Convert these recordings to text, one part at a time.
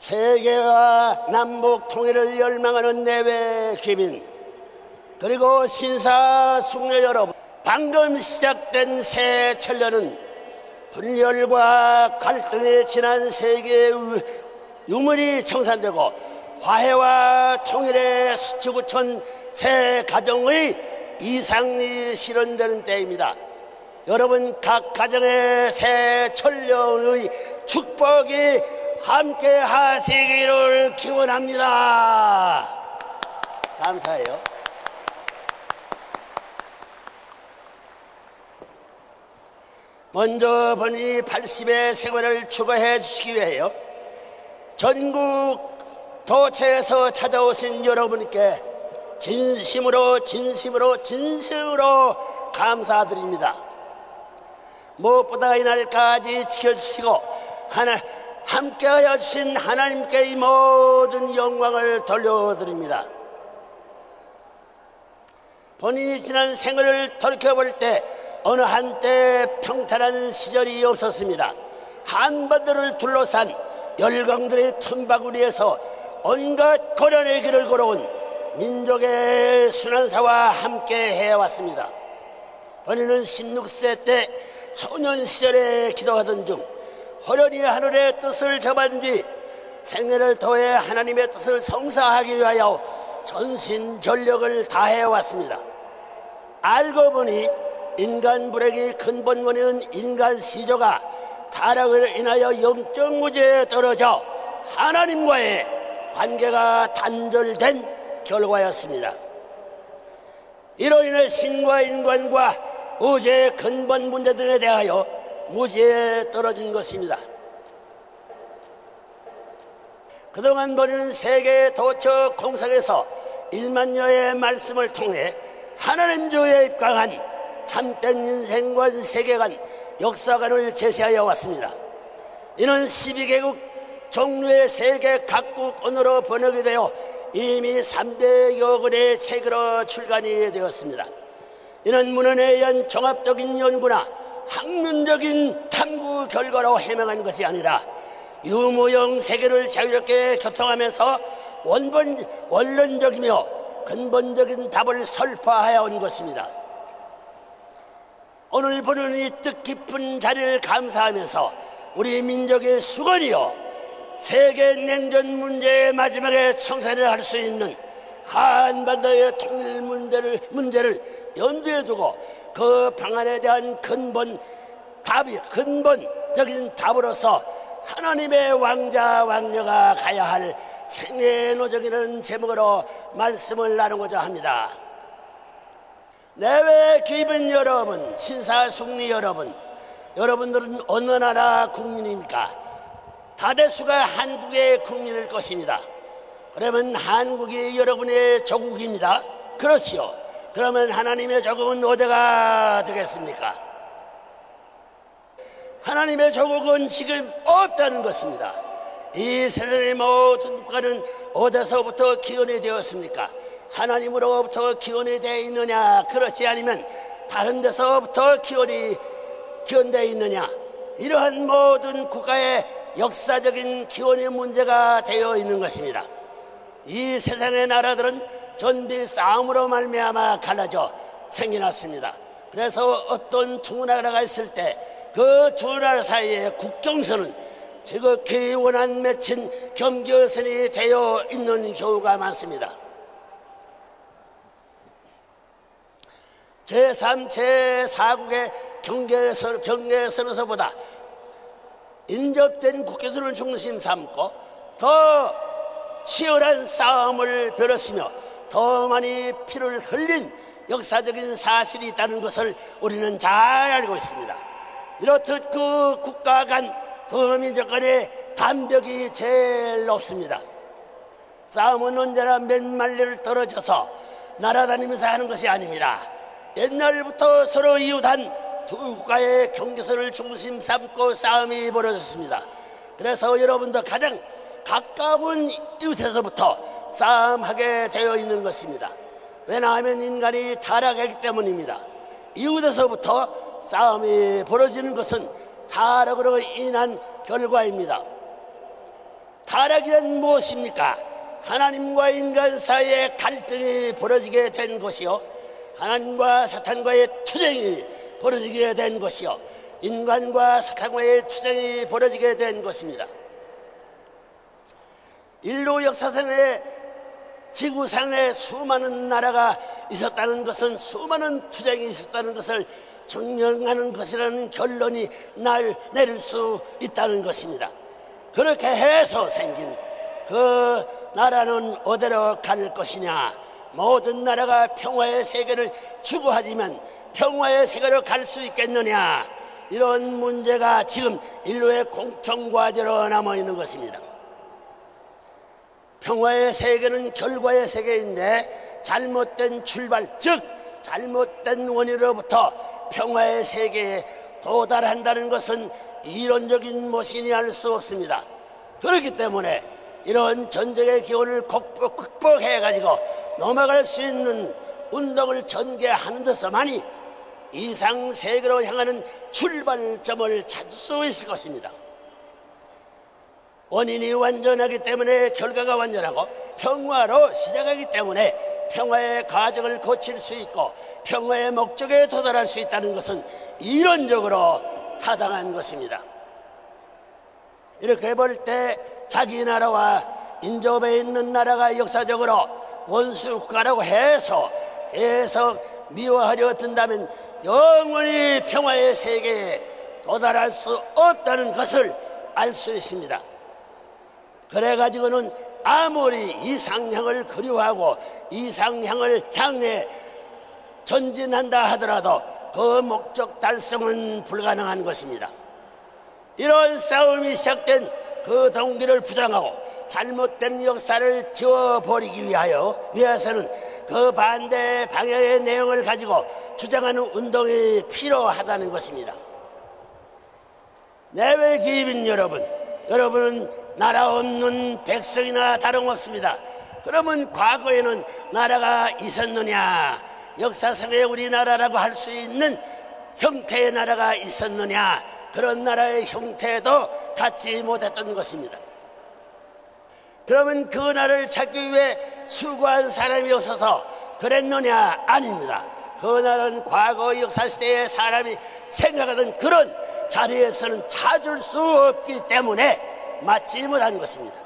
세계와 남북 통일을 열망하는 내외 귀빈, 그리고 신사숙녀 여러분, 방금 시작된 새 천년은 분열과 갈등에 지난 세계의 유물이 청산되고 화해와 통일의 수치구천 새 가정의 이상이 실현되는 때입니다. 여러분 각 가정의 새 천년의 축복이 함께 하시기를 기원합니다. 감사해요. 먼저 본인이 80의 생활을 추구해 주시기 위하여 전국 도처에서 찾아오신 여러분께 진심으로 감사드립니다. 무엇보다 이날까지 지켜주시고 함께하여 주신 하나님께 이 모든 영광을 돌려드립니다. 본인이 지난 생활을 돌이켜볼 때 어느 한때 평탄한 시절이 없었습니다. 한반도를 둘러싼 열강들의 틈바구리에서 온갖 고난의 길을 걸어온 민족의 순환사와 함께 해왔습니다. 본인은 16세 때 소년 시절에 기도하던 중 호련히 하늘의 뜻을 접한 뒤 생애를 도해 하나님의 뜻을 성사하기 위하여 전신전력을 다해왔습니다. 알고 보니 인간 불행의 근본 원인은 인간 시조가 타락을 인하여 영적 무지에 떨어져 하나님과의 관계가 단절된 결과였습니다. 이로 인해 신과 인간과 우주의 근본 문제 등에 대하여 무지에 떨어진 것입니다. 그동안 본인은 세계 도처 공상에서 1만여의 말씀을 통해 하나님 주에 입각한 참된 인생관 세계관 역사관을 제시하여 왔습니다. 이는 12개국 종류의 세계 각국 언어로 번역이 되어 이미 300여 권의 책으로 출간이 되었습니다. 이는 문헌에 의한 종합적인 연구나 학문적인 탐구 결과로 해명한 것이 아니라 유무형 세계를 자유롭게 교통하면서 원론적이며 근본적인 답을 설파하여 온 것입니다. 오늘 보는 이 뜻깊은 자리를 감사하면서 우리 민족의 수건이요 세계 냉전 문제의 마지막에 청산을 할 수 있는 한반도의 통일 문제를 염두에 두고 그 방안에 대한 근본적인 답으로서 하나님의 왕자 왕녀가 가야 할 생애노정이라는 제목으로 말씀을 나누고자 합니다. 내외 귀빈 여러분, 신사숙녀 여러분, 여러분들은 어느 나라 국민입니까? 다대수가 한국의 국민일 것입니다. 그러면 한국이 여러분의 조국입니다. 그렇지요. 그러면 하나님의 조국은 어디가 되겠습니까? 하나님의 조국은 지금 없다는 것입니다. 이 세상의 모든 국가는 어디서부터 기원이 되었습니까? 하나님으로부터 기원이 되어 있느냐, 그렇지 않으면 다른 데서부터 기원되어 있느냐, 이러한 모든 국가의 역사적인 기원의 문제가 되어 있는 것입니다. 이 세상의 나라들은 전비 싸움으로 말미암아 갈라져 생겨났습니다. 그래서 어떤 두 나라가 있을 때 그 두 나라 사이의 국경선은 지극히 원한 맺힌 경계선이 되어 있는 경우가 많습니다. 제3, 제4국의 경계선에서보다 인접된 국교선을 중심 삼고 더 치열한 싸움을 벌였으며 더 많이 피를 흘린 역사적인 사실이 있다는 것을 우리는 잘 알고 있습니다. 이렇듯 그 국가 간 두 민족 간의 담벽이 제일 높습니다. 싸움은 언제나 몇 만리를 떨어져서 날아다니면서 하는 것이 아닙니다. 옛날부터 서로 이웃한 두 국가의 경계선을 중심 삼고 싸움이 벌어졌습니다. 그래서 여러분도 가장 가까운 이웃에서부터 싸움하게 되어 있는 것입니다. 왜냐하면 인간이 타락하기 때문입니다. 이웃에서부터 싸움이 벌어지는 것은 타락으로 인한 결과입니다. 타락이란 무엇입니까? 하나님과 인간 사이에 갈등이 벌어지게 된 것이요, 하나님과 사탄과의 투쟁이 벌어지게 된 것이요, 인간과 사탄과의 투쟁이 벌어지게 된 것입니다. 인류 역사상에 지구상에 수많은 나라가 있었다는 것은 수많은 투쟁이 있었다는 것을 증명하는 것이라는 결론이 내릴 수 있다는 것입니다. 그렇게 해서 생긴 그 나라는 어디로 갈 것이냐? 모든 나라가 평화의 세계를 추구하지만 평화의 세계로 갈 수 있겠느냐? 이런 문제가 지금 인류의 공통과제로 남아있는 것입니다. 평화의 세계는 결과의 세계인데 잘못된 출발, 즉 잘못된 원인으로부터 평화의 세계에 도달한다는 것은 이론적인 모신이 할 수 없습니다. 그렇기 때문에 이런 전쟁의 기운을 극복해가지고 넘어갈 수 있는 운동을 전개하는 데서만이 이상 세계로 향하는 출발점을 찾을 수 있을 것입니다. 원인이 완전하기 때문에 결과가 완전하고, 평화로 시작하기 때문에 평화의 과정을 거칠 수 있고 평화의 목적에 도달할 수 있다는 것은 이론적으로 타당한 것입니다. 이렇게 볼 때 자기 나라와 인접해 있는 나라가 역사적으로 원수국가라고 해서 계속 미워하려 든다면 영원히 평화의 세계에 도달할 수 없다는 것을 알 수 있습니다. 그래가지고는 아무리 이상향을 그리워하고 이상향을 향해 전진한다 하더라도 그 목적 달성은 불가능한 것입니다. 이런 싸움이 시작된 그 동기를 부정하고 잘못된 역사를 지워버리기 위해서는 그 반대 방향의 내용을 가지고 주장하는 운동이 필요하다는 것입니다. 내외 기입인 여러분은 나라 없는 백성이나 다름없습니다. 그러면 과거에는 나라가 있었느냐? 역사상에 우리나라라고 할 수 있는 형태의 나라가 있었느냐? 그런 나라의 형태도 갖지 못했던 것입니다. 그러면 그 나라를 찾기 위해 수고한 사람이 없어서 그랬느냐? 아닙니다. 그 나라는 과거 역사시대의 사람이 생각하던 그런 자리에서는 찾을 수 없기 때문에 맞지 못한 것입니다.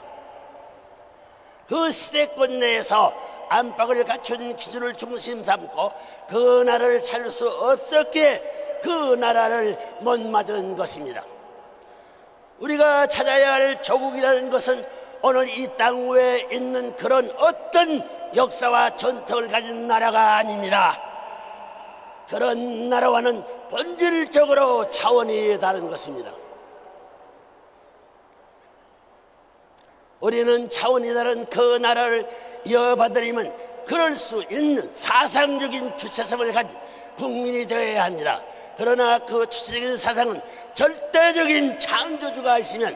그 시대권 내에서 안팎을 갖춘 기술을 중심 삼고 그 나라를 찾을 수 없었기에 그 나라를 못 맞은 것입니다. 우리가 찾아야 할 조국이라는 것은 오늘 이 땅 위에 있는 그런 어떤 역사와 전통을 가진 나라가 아닙니다. 그런 나라와는 본질적으로 차원이 다른 것입니다. 우리는 차원이 다른 그 나라를 이어받으려면 그럴 수 있는 사상적인 주체성을 가진 국민이 되어야 합니다. 그러나 그 주체적인 사상은 절대적인 창조주가 있으면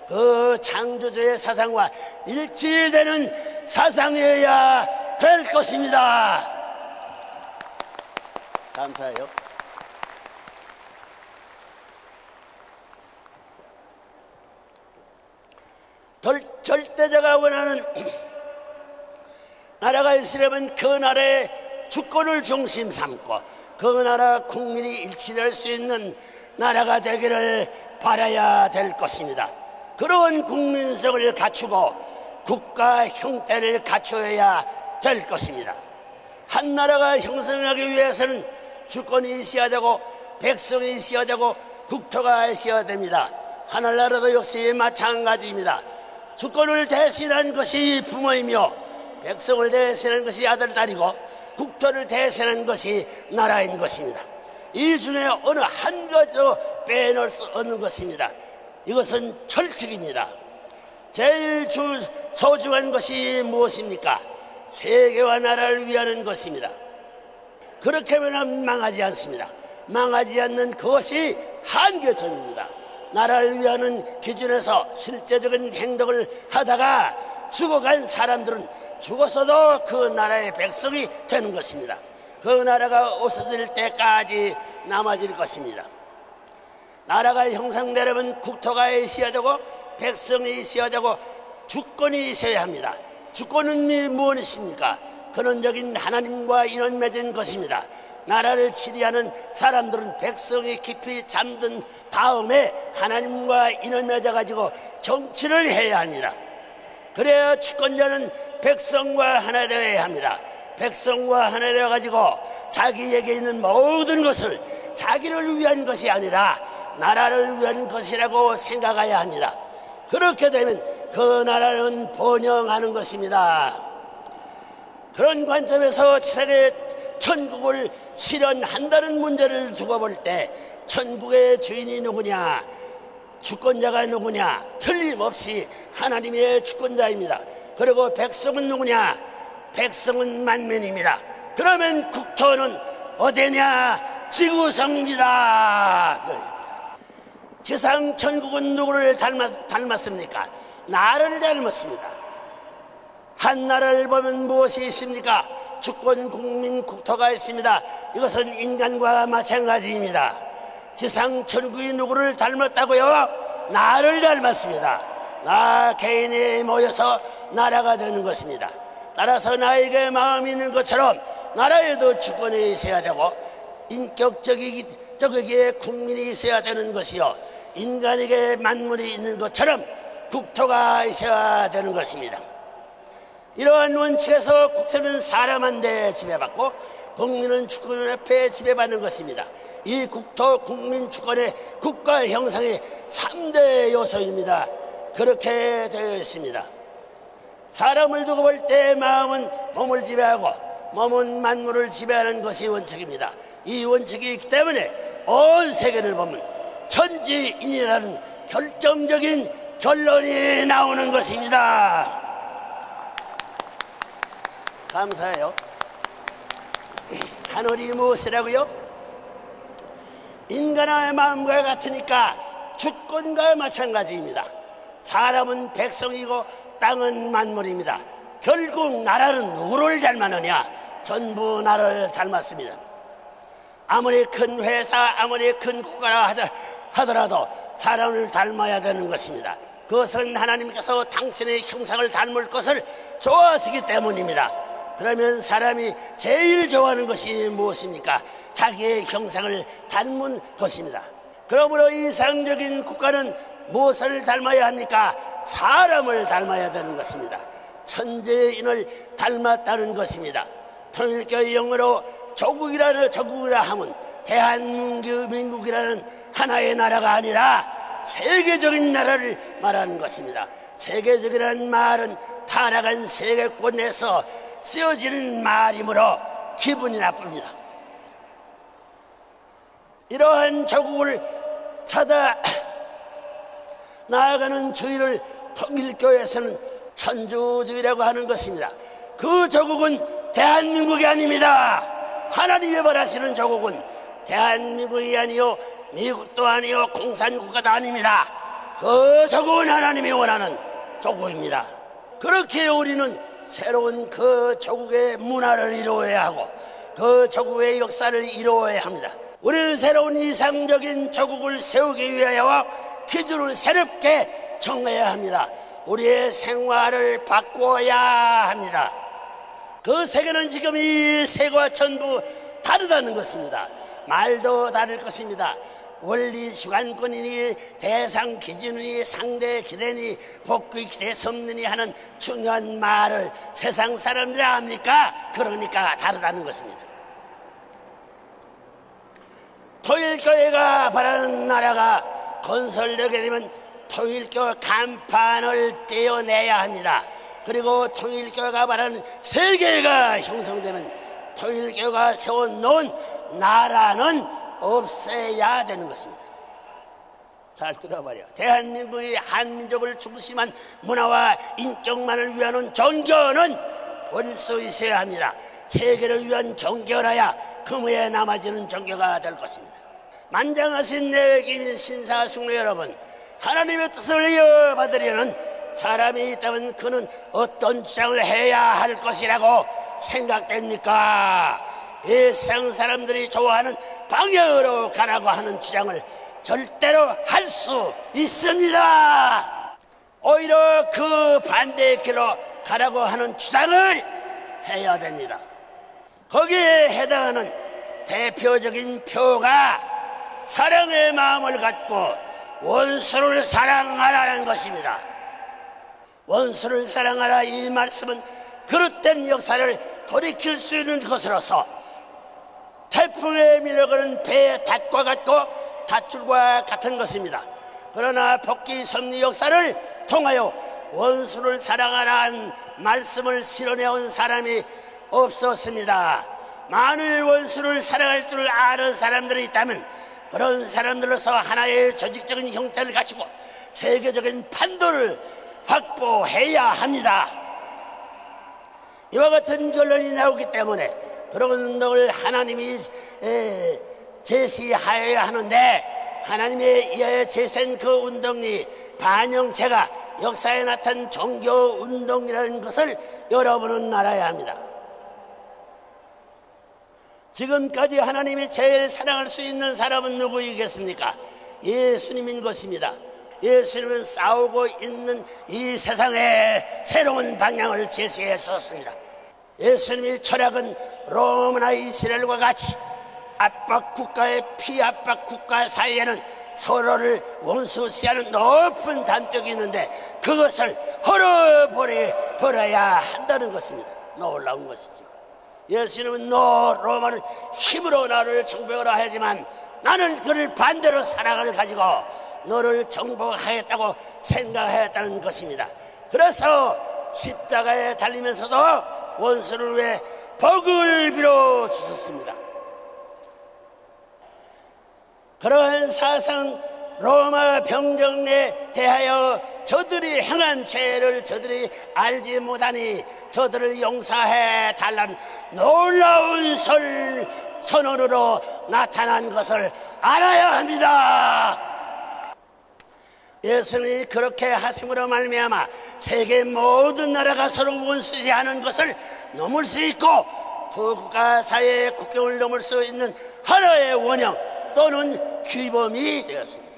그 창조주의 사상과 일치되는 사상이어야 될 것입니다. 감사해요. 절대자가 원하는 나라가 있으려면 그 나라의 주권을 중심 삼고 그 나라 국민이 일치될 수 있는 나라가 되기를 바라야 될 것입니다. 그런 국민성을 갖추고 국가 형태를 갖춰야 될 것입니다. 한 나라가 형성하기 위해서는 주권이 있어야 되고 백성이 있어야 되고 국토가 있어야 됩니다. 하늘나라도 역시 마찬가지입니다. 주권을 대신한 것이 부모이며 백성을 대신한 것이 아들, 딸이고 국토를 대신한 것이 나라인 것입니다. 이 중에 어느 한 가지도 빼놓을 수 없는 것입니다. 이것은 철칙입니다. 제일 소중한 것이 무엇입니까? 세계와 나라를 위하는 것입니다. 그렇게 하면 망하지 않습니다. 망하지 않는 그것이 한계점입니다. 나라를 위하는 기준에서 실제적인 행동을 하다가 죽어간 사람들은 죽었어도 그 나라의 백성이 되는 것입니다. 그 나라가 없어질 때까지 남아질 것입니다. 나라가 형성되려면 국토가 있어야 되고 백성이 있어야 되고 주권이 있어야 합니다. 주권은 무엇입니까? 근원적인 하나님과 인연 맺은 것입니다. 나라를 치리하는 사람들은 백성이 깊이 잠든 다음에 하나님과 인연 맺어가지고 정치를 해야 합니다. 그래야 주권자는 백성과 하나 되어야 합니다. 백성과 하나 되어가지고 자기에게 있는 모든 것을 자기를 위한 것이 아니라 나라를 위한 것이라고 생각해야 합니다. 그렇게 되면 그 나라는 번영하는 것입니다. 그런 관점에서 세계 천국을 실현한다는 문제를 두고 볼 때 천국의 주인이 누구냐, 주권자가 누구냐, 틀림없이 하나님의 주권자입니다. 그리고 백성은 누구냐, 백성은 만민입니다. 그러면 국토는 어디냐, 지구성입니다. 지상 천국은 누구를 닮았습니까? 나를 닮았습니다. 한 나라를 보면 무엇이 있습니까? 주권, 국민, 국토가 있습니다. 이것은 인간과 마찬가지입니다. 지상 천국이 누구를 닮았다고요? 나를 닮았습니다. 나 개인이 모여서 나라가 되는 것입니다. 따라서 나에게 마음이 있는 것처럼 나라에도 주권이 있어야 되고 인격적이기에 국민이 있어야 되는 것이요, 인간에게 만물이 있는 것처럼 국토가 있어야 되는 것입니다. 이러한 원칙에서 국토는 사람한테 지배받고 국민은 주권 옆에 지배받는 것입니다. 이 국토, 국민, 주권의 국가 형성의 3대 요소입니다. 그렇게 되어 있습니다. 사람을 두고 볼 때 마음은 몸을 지배하고 몸은 만물을 지배하는 것이 원칙입니다. 이 원칙이 있기 때문에 온 세계를 보면 천지인이라는 결정적인 결론이 나오는 것입니다. 감사해요. 하늘이 무엇이라고요? 인간의 마음과 같으니까 주권과 마찬가지입니다. 사람은 백성이고 땅은 만물입니다. 결국 나라는 누구를 닮았느냐? 전부 나를 닮았습니다. 아무리 큰 회사, 아무리 큰 국가라 하더라도 사람을 닮아야 되는 것입니다. 그것은 하나님께서 당신의 형상을 닮을 것을 좋아하시기 때문입니다. 그러면 사람이 제일 좋아하는 것이 무엇입니까? 자기의 형상을 닮은 것입니다. 그러므로 이상적인 국가는 무엇을 닮아야 합니까? 사람을 닮아야 되는 것입니다. 천재인을 닮았다는 것입니다. 통일교의 용어로 조국이라 하면 대한민국이라는 하나의 나라가 아니라 세계적인 나라를 말하는 것입니다. 세계적이라는 말은 타락한 세계권에서 쓰여지는 말이므로 기분이 나쁩니다. 이러한 조국을 찾아 나아가는 주의를 통일교에서는 천주주의라고 하는 것입니다. 그 조국은 대한민국이 아닙니다. 하나님이 바라시는 조국은 대한민국이 아니요, 미국도 아니요, 공산국가도 아닙니다. 그 조국은 하나님이 원하는 조국입니다. 그렇게 우리는 새로운 그 조국의 문화를 이루어야 하고 그 조국의 역사를 이루어야 합니다. 우리는 새로운 이상적인 조국을 세우기 위하여 기준을 새롭게 정해야 합니다. 우리의 생활을 바꿔야 합니다. 그 세계는 지금 이 세계와 전부 다르다는 것입니다. 말도 다를 것입니다. 원리 주관권이니 대상 기준이니 상대 기대니 복귀 기대 섭느니 하는 중요한 말을 세상 사람들이 합니까? 그러니까 다르다는 것입니다. 통일교회가 바라는 나라가 건설되게 되면 통일교 간판을 떼어내야 합니다. 그리고 통일교회가 바라는 세계가 형성되면 통일교회가 세워놓은 나라는 없애야 되는 것입니다. 잘 들어봐요. 대한민국의 한민족을 중심한 문화와 인격만을 위한 종교는 버릴 수 있어야 합니다. 세계를 위한 종교라야 금후에 남아지는 종교가 될 것입니다. 만장하신 내 기민 신사숙녀 여러분, 하나님의 뜻을 이어받으려는 사람이 있다면 그는 어떤 주장을 해야 할 것이라고 생각됩니까? 일상 사람들이 좋아하는 방향으로 가라고 하는 주장을 절대로 할 수 있습니다. 오히려 그 반대의 길로 가라고 하는 주장을 해야 됩니다. 거기에 해당하는 대표적인 표가 사랑의 마음을 갖고 원수를 사랑하라는 것입니다. 원수를 사랑하라, 이 말씀은 그릇된 역사를 돌이킬 수 있는 것으로서 태풍에 밀려가는 배의 닷과 같고 닷줄과 같은 것입니다. 그러나 복귀 섭리 역사를 통하여 원수를 사랑하라는 말씀을 실현해온 사람이 없었습니다. 만일 원수를 사랑할 줄 아는 사람들이 있다면 그런 사람들로서 하나의 조직적인 형태를 갖추고 세계적인 판도를 확보해야 합니다. 이와 같은 결론이 나오기 때문에 그런 운동을 하나님이 제시하여야 하는데, 하나님의 의하여 제시한 그 운동이 반영체가 역사에 나타난 종교운동이라는 것을 여러분은 알아야 합니다. 지금까지 하나님이 제일 사랑할 수 있는 사람은 누구이겠습니까? 예수님인 것입니다. 예수님은 싸우고 있는 이 세상에 새로운 방향을 제시해 주었습니다. 예수님의 철학은 로마나 이스라엘과 같이 압박 국가의 피압박 국가 사이에는 서로를 원수시하는 높은 단벽이 있는데 그것을 헐어버려야 한다는 것입니다. 놀라운 것이죠. 예수님은 너 로마는 힘으로 나를 정복하라 하지만 나는 그를 반대로 사랑을 가지고 너를 정복하겠다고 생각하였다는 것입니다. 그래서 십자가에 달리면서도 원수를 위해 복을 빌어 주셨습니다. 그러한 사상 로마 병정에 대하여 저들이 행한 죄를 저들이 알지 못하니 저들을 용서해 달라는 놀라운 선언으로 나타난 것을 알아야 합니다. 예수님이 그렇게 하심으로 말미암아 세계 모든 나라가 서로 원수시하는 것을 넘을 수 있고 두 국가 사이의 국경을 넘을 수 있는 하나의 원형 또는 규범이 되었습니다.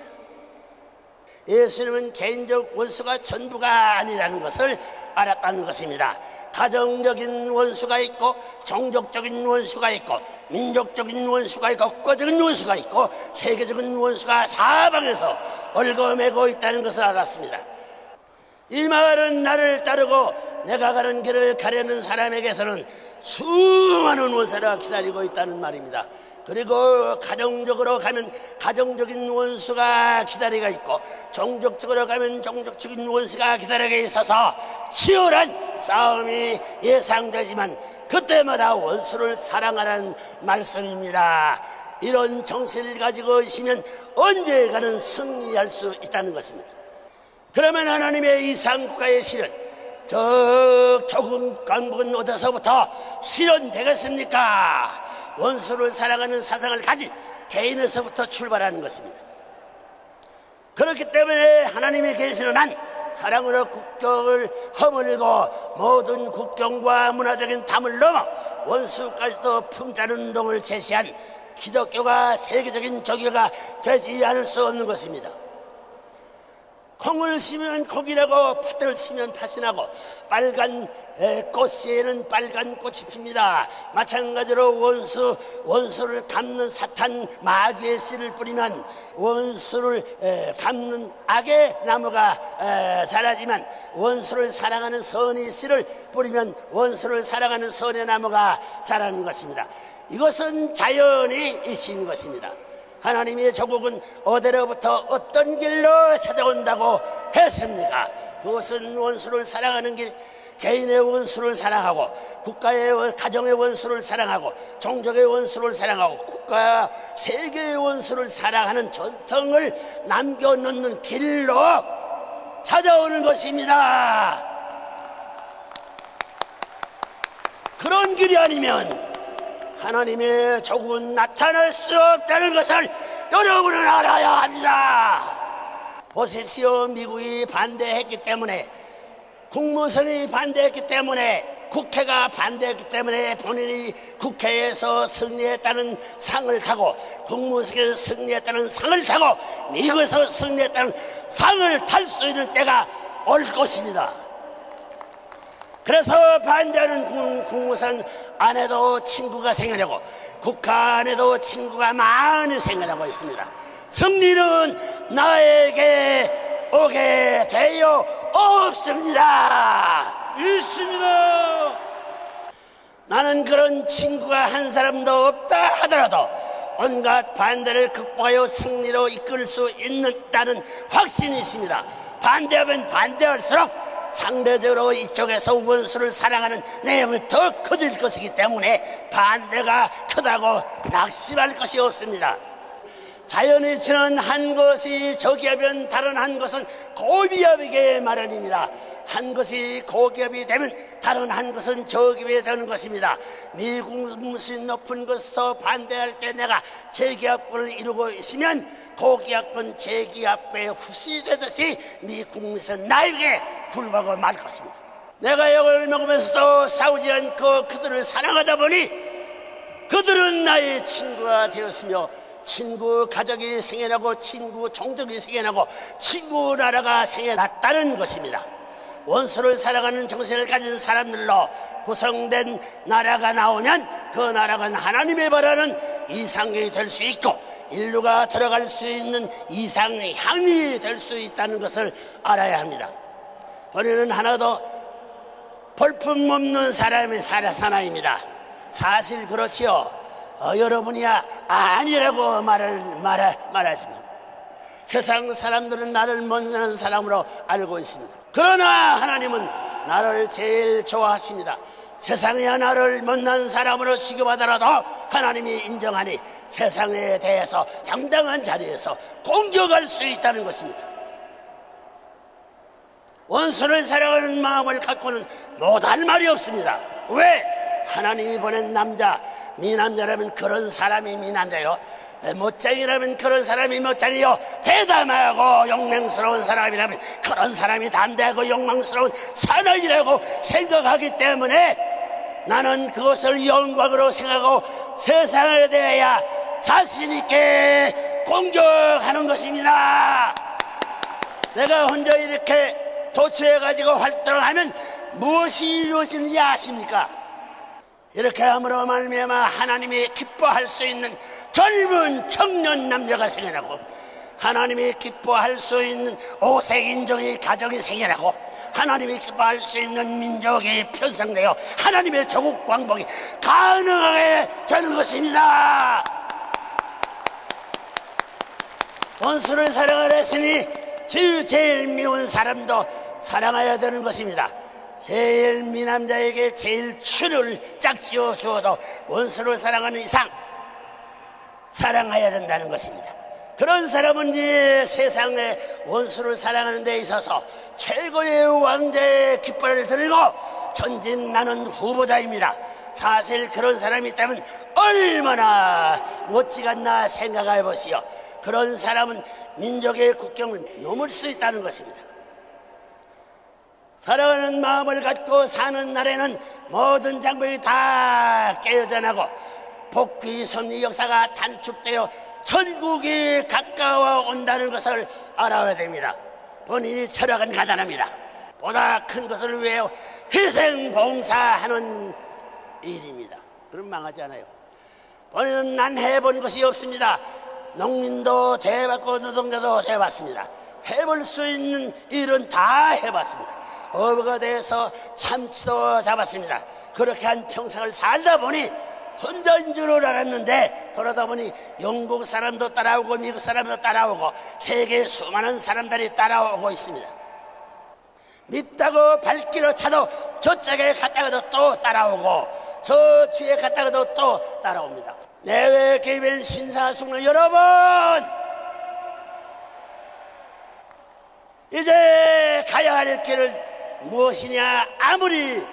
예수님은 개인적 원수가 전부가 아니라는 것을 알았다는 것입니다. 가정적인 원수가 있고 종족적인 원수가 있고 민족적인 원수가 있고 국가적인 원수가 있고 세계적인 원수가 사방에서 얽어매고 있다는 것을 알았습니다. 이 말은 나를 따르고 내가 가는 길을 가려는 사람에게서는 수많은 원수가 기다리고 있다는 말입니다. 그리고 가정적으로 가면 가정적인 원수가 기다리고 있고 종족적으로 가면 종족적인 원수가 기다리고 있어서 치열한 싸움이 예상되지만 그때마다 원수를 사랑하라는 말씀입니다. 이런 정신을 가지고 있으면 언젠가는 승리할 수 있다는 것입니다. 그러면 하나님의 이 상국가의 실현 조금 강북은 어디서부터 실현되겠습니까? 원수를 사랑하는 사상을 가진 개인에서부터 출발하는 것입니다. 그렇기 때문에 하나님이 계시는 한 사랑으로 국경을 허물고 모든 국경과 문화적인 담을 넘어 원수까지도 품자는 운동을 제시한 기독교가 세계적인 종교가 되지 않을 수 없는 것입니다. 콩을 심으면 콩이라고 팥을 심으면 팥이 나고 빨간 꽃에는 빨간 꽃이 핍니다. 마찬가지로 원수를 갚는 사탄 마귀의 씨를 뿌리면 원수를 갚는 악의 나무가 자라지만 원수를 사랑하는 선의 씨를 뿌리면 원수를 사랑하는 선의 나무가 자라는 것입니다. 이것은 자연이 이신 것입니다. 하나님의 조국은 어디로부터 어떤 길로 찾아온다고 했습니까? 그것은 원수를 사랑하는 길, 개인의 원수를 사랑하고 국가의 가정의 원수를 사랑하고 종족의 원수를 사랑하고 국가 세계의 원수를 사랑하는 전통을 남겨놓는 길로 찾아오는 것입니다. 그런 길이 아니면 하나님의 조국은 나타날 수 없다는 것을 여러분은 알아야 합니다. 보십시오. 미국이 반대했기 때문에, 국무성이 반대했기 때문에, 국회가 반대했기 때문에 본인이 국회에서 승리했다는 상을 타고 국무성에서 승리했다는 상을 타고 미국에서 승리했다는 상을 탈 수 있는 때가 올 것입니다. 그래서 반대하는 국무선 안에도 친구가 생겨나고 국가 안에도 친구가 많이 생겨나고 있습니다. 승리는 나에게 오게 되어 없습니다. 있습니다. 나는 그런 친구가 한 사람도 없다 하더라도 온갖 반대를 극복하여 승리로 이끌 수 있다는 확신이 있습니다. 반대하면 반대할수록 상대적으로 이쪽에서 원수를 사랑하는 내용이 더 커질 것이기 때문에 반대가 크다고 낙심할 것이 없습니다. 자연이 치는 한 것이 저기압이면 다른 한 것은 고기압이게 마련입니다. 한 것이 고기압이 되면 다른 한 것은 저기압이 되는 것입니다. 미궁무시 높은 것에서 반대할 때 내가 제기압권을 이루고 있으면 고기압권 제기압에 후시되듯이 미궁무시는 나에게 불과하고 말 것입니다. 내가 욕을 먹으면서도 싸우지 않고 그들을 사랑하다 보니 그들은 나의 친구가 되었으며 친구 가족이 생겨나고 친구 종족이 생겨나고 친구 나라가 생겨났다는 것입니다. 원수를 사랑하는 정신을 가진 사람들로 구성된 나라가 나오면 그 나라가 하나님의 바라는 이상이 될 수 있고 인류가 들어갈 수 있는 이상향이 될 수 있다는 것을 알아야 합니다. 본인은 하나도 볼품없는 사람의 사나입니다. 사실 그렇지요. 여러분이야 아니라고 말하지만 세상 사람들은 나를 못난 사람으로 알고 있습니다. 그러나 하나님은 나를 제일 좋아하십니다. 세상에 나를 못난 사람으로 취급하더라도 하나님이 인정하니 세상에 대해서 당당한 자리에서 공격할 수 있다는 것입니다. 원수를 사랑하는 마음을 갖고는 못할 말이 없습니다. 왜? 하나님이 보낸 남자, 미남자라면 그런 사람이 미남자요, 못쟁이라면 그런 사람이 못쟁이요, 대담하고 용맹스러운 사람이라면 그런 사람이 담대하고 용맹스러운 사나이라고 생각하기 때문에 나는 그것을 영광으로 생각하고 세상에 대하여 자신 있게 공격하는 것입니다. 내가 혼자 이렇게 도취해가지고 활동하면 무엇이 이루어지는지 아십니까? 이렇게 함으로 말미암아 하나님이 기뻐할 수 있는 젊은 청년 남자가 생겨나고 하나님이 기뻐할 수 있는 오색인종의 가정이 생겨나고 하나님이 기뻐할 수 있는 민족이 편성되어 하나님의 조국 광복이 가능하게 되는 것입니다. 원수를 사랑을 했으니 제일 미운 사람도 사랑해야 되는 것입니다. 제일 미남자에게 제일 추를 짝지어 주어도 원수를 사랑하는 이상 사랑해야 된다는 것입니다. 그런 사람은 이 세상에 원수를 사랑하는 데 있어서 최고의 왕자의 깃발을 들고 전진하는 후보자입니다. 사실 그런 사람이 있다면 얼마나 멋지겠나 생각해 보시오. 그런 사람은 민족의 국경을 넘을 수 있다는 것입니다. 사랑하는 마음을 갖고 사는 날에는 모든 장벽이 다 깨어져 나고 복귀 섭리 역사가 단축되어 천국이 가까워 온다는 것을 알아야 됩니다. 본인이 철학은 가난합니다. 보다 큰 것을 위해 희생 봉사하는 일입니다. 그럼 망하지 않아요. 본인은 난 해본 것이 없습니다. 농민도 대봤고 노동자도 대봤습니다. 해볼 수 있는 일은 다 해봤습니다. 어부가 돼서 참치도 잡았습니다. 그렇게 한 평생을 살다 보니 혼자인 줄 알았는데 돌아다 보니 영국 사람도 따라오고 미국 사람도 따라오고 세계 수많은 사람들이 따라오고 있습니다. 밉다고 발길을 차도 저쪽에 갔다가도 또 따라오고 저 뒤에 갔다가도 또 따라옵니다. 내외 개변 신사숙녀 여러분, 이제 가야 할 길을 무엇이냐? 아무리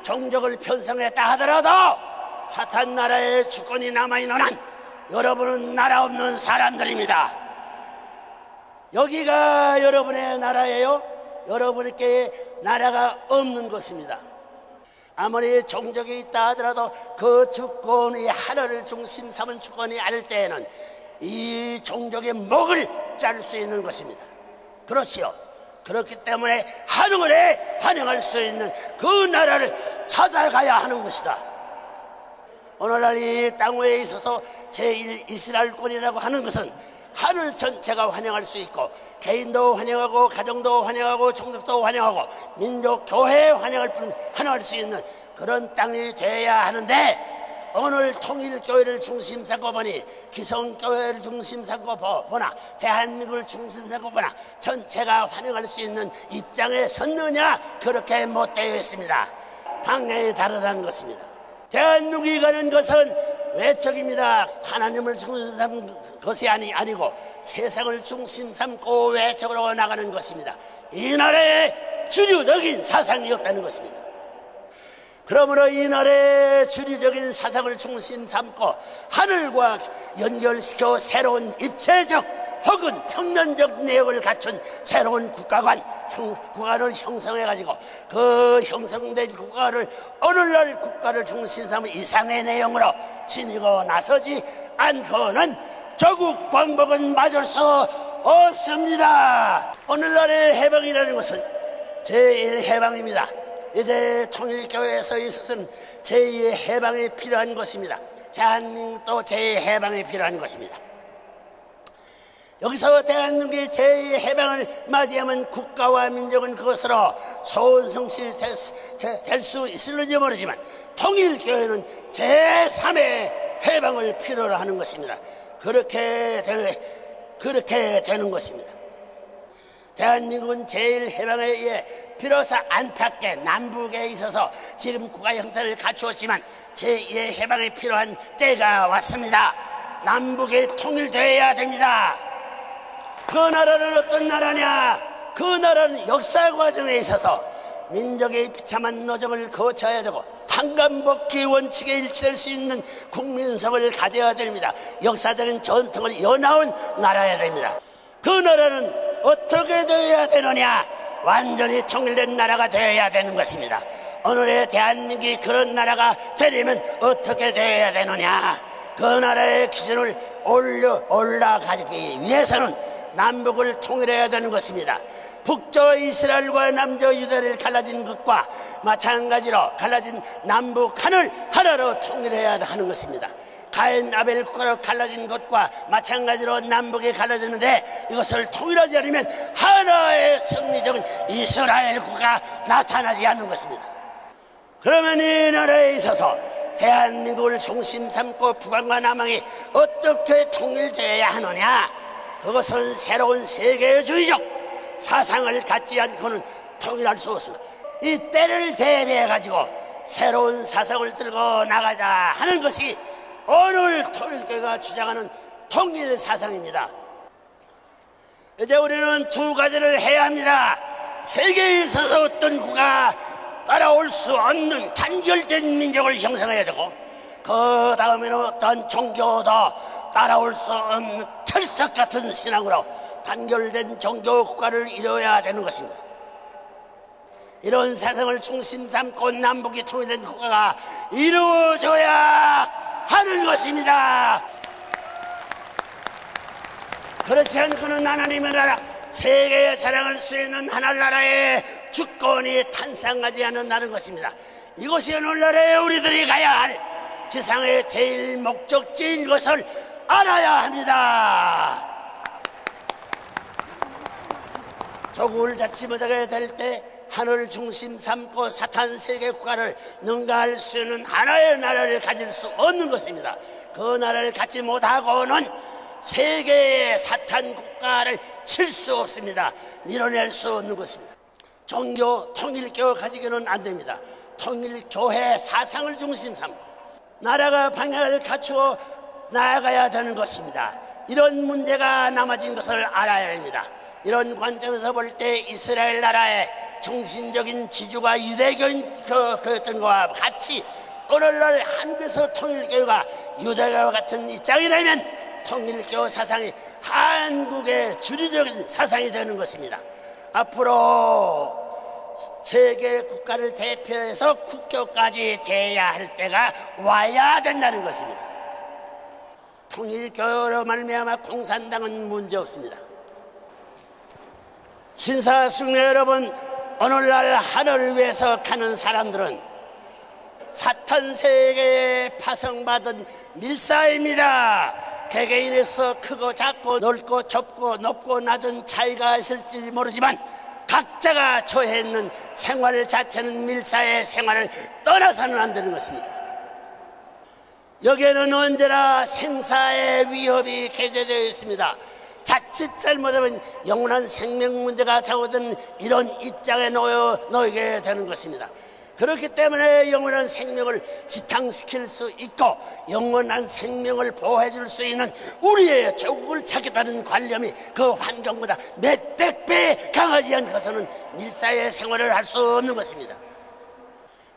종족을 편성했다 하더라도 사탄 나라의 주권이 남아있는 한 여러분은 나라 없는 사람들입니다. 여기가 여러분의 나라예요. 여러분께 나라가 없는 것입니다. 아무리 종족이 있다 하더라도 그 주권이 하나를 중심 삼은 주권이 아닐 때에는 이 종족의 목을 자를 수 있는 것입니다. 그렇지요. 그렇기 때문에 하늘에 환영할 수 있는 그 나라를 찾아가야 하는 것이다. 오늘날 이 땅 위에 있어서 제1 이스라엘권이라고 하는 것은 하늘 전체가 환영할 수 있고, 개인도 환영하고 가정도 환영하고 종족도 환영하고 민족 교회에 환영할 수 있는 그런 땅이 되어야 하는데, 오늘 통일교회를 중심 삼고 보니, 기성교회를 중심 삼고 보나, 대한민국을 중심 삼고 보나 전체가 환영할 수 있는 입장에 섰느냐? 그렇게 못 되어 있습니다. 방향이 다르다는 것입니다. 대한민국이 가는 것은 외적입니다. 하나님을 중심 삼는 것이 아니고 세상을 중심 삼고 외적으로 나가는 것입니다. 이 나라에 주류적인 사상이 없다는 것입니다. 그러므로 이 나라의 주류적인 사상을 중심 삼고 하늘과 연결시켜 새로운 입체적 혹은 평면적 내용을 갖춘 새로운 국가관을 형성해가지고, 그 형성된 국가를 오늘날 국가를 중심 삼은 이상의 내용으로 지니고 나서지 않고는 조국 광복은 맞을 수 없습니다. 오늘날의 해방이라는 것은 제1해방입니다. 이제 통일교회에서 있어서는 제2의 해방이 필요한 것입니다. 대한민국도 제2의 해방이 필요한 것입니다. 여기서 대한민국의 제2의 해방을 맞이하면 국가와 민족은 그것으로 소원성실이 될 수 있을지 모르지만, 통일교회는 제3의 해방을 필요로 하는 것입니다. 그렇게 되는 것입니다. 대한민국은 제1해방에 의해 비로소 안팎의 남북에 있어서 지금 국가 형태를 갖추었지만 제2의 해방이 필요한 때가 왔습니다. 남북이 통일되어야 됩니다. 그 나라는 어떤 나라냐? 그 나라는 역사 과정에 있어서 민족의 비참한 노정을 거쳐야 되고 탄감복귀 원칙에 일치될 수 있는 국민성을 가져야 됩니다. 역사적인 전통을 이어나온 나라여야 됩니다. 그 나라는 어떻게 되어야 되느냐? 완전히 통일된 나라가 되어야 되는 것입니다. 오늘의 대한민국이 그런 나라가 되려면 어떻게 되어야 되느냐? 그 나라의 기준을 올라가기 위해서는 남북을 통일해야 되는 것입니다. 북저 이스라엘과 남저 유다를 갈라진 것과 마찬가지로 갈라진 남북 하늘 하나로 통일해야 하는 것입니다. 가인 아벨 국가로 갈라진 것과 마찬가지로 남북이 갈라지는데, 이것을 통일하지 않으면 하나의 승리적인 이스라엘 국가가 나타나지 않는 것입니다. 그러면 이 나라에 있어서 대한민국을 중심 삼고 북한과 남한이 어떻게 통일되어야 하느냐? 그것은 새로운 세계주의적 사상을 갖지 않고는 통일할 수 없습니다. 이 때를 대비해 가지고 새로운 사상을 들고 나가자 하는 것이 오늘 통일교회가 주장하는 통일 사상입니다. 이제 우리는 두 가지를 해야 합니다. 세계에 있어서 어떤 국가 따라올 수 없는 단결된 민족을 형성해야 되고, 그 다음에는 어떤 종교도 따라올 수 없는 철석 같은 신앙으로 단결된 종교 국가를 이루어야 되는 것입니다. 이런 사상을 중심 삼고 남북이 통일된 국가가 이루어져야 하는 것입니다. 그렇지 않고는 하나님의 나라, 세계에 자랑할 수 있는 하늘나라의 주권이 탄생하지 않는다는 것입니다. 이것이 오늘날에 우리들이 가야 할 지상의 제일 목적지인 것을 알아야 합니다. 조국을 자치 못하게 될 때 하늘을 중심 삼고 사탄 세계 국가를 능가할 수 있는 하나의 나라를 가질 수 없는 것입니다. 그 나라를 갖지 못하고는 세계의 사탄 국가를 칠 수 없습니다. 밀어낼 수 없는 것입니다. 종교 통일교회 가지고는 안 됩니다. 통일교회 사상을 중심 삼고 나라가 방향을 갖추어 나아가야 되는 것입니다. 이런 문제가 남아진 것을 알아야 합니다. 이런 관점에서 볼 때 이스라엘 나라의 정신적인 지주가 유대교인 그였던 것과 같이 오늘날 한국에서 통일교회가 유대교와 같은 입장이라면 통일교 사상이 한국의 주류적인 사상이 되는 것입니다. 앞으로 세계 국가를 대표해서 국교까지 돼야 할 때가 와야 된다는 것입니다. 통일교회로 말미암아 공산당은 문제없습니다. 신사숙녀 여러분, 오늘날 하늘을 위해서 가는 사람들은 사탄 세계에 파송받은 밀사입니다. 개개인에서 크고 작고 넓고 좁고 높고 낮은 차이가 있을지 모르지만 각자가 처해 있는 생활 자체는 밀사의 생활을 떠나서는 안 되는 것입니다. 여기에는 언제나 생사의 위협이 게재되어 있습니다. 자칫 잘못하면 영원한 생명 문제가 되거든 이런 입장에 놓이게 되는 것입니다. 그렇기 때문에 영원한 생명을 지탕시킬 수 있고 영원한 생명을 보호해 줄 수 있는 우리의 조국을 찾겠다는 관념이 그 환경보다 몇백 배 강하지 않고서는 밀사의 생활을 할 수 없는 것입니다.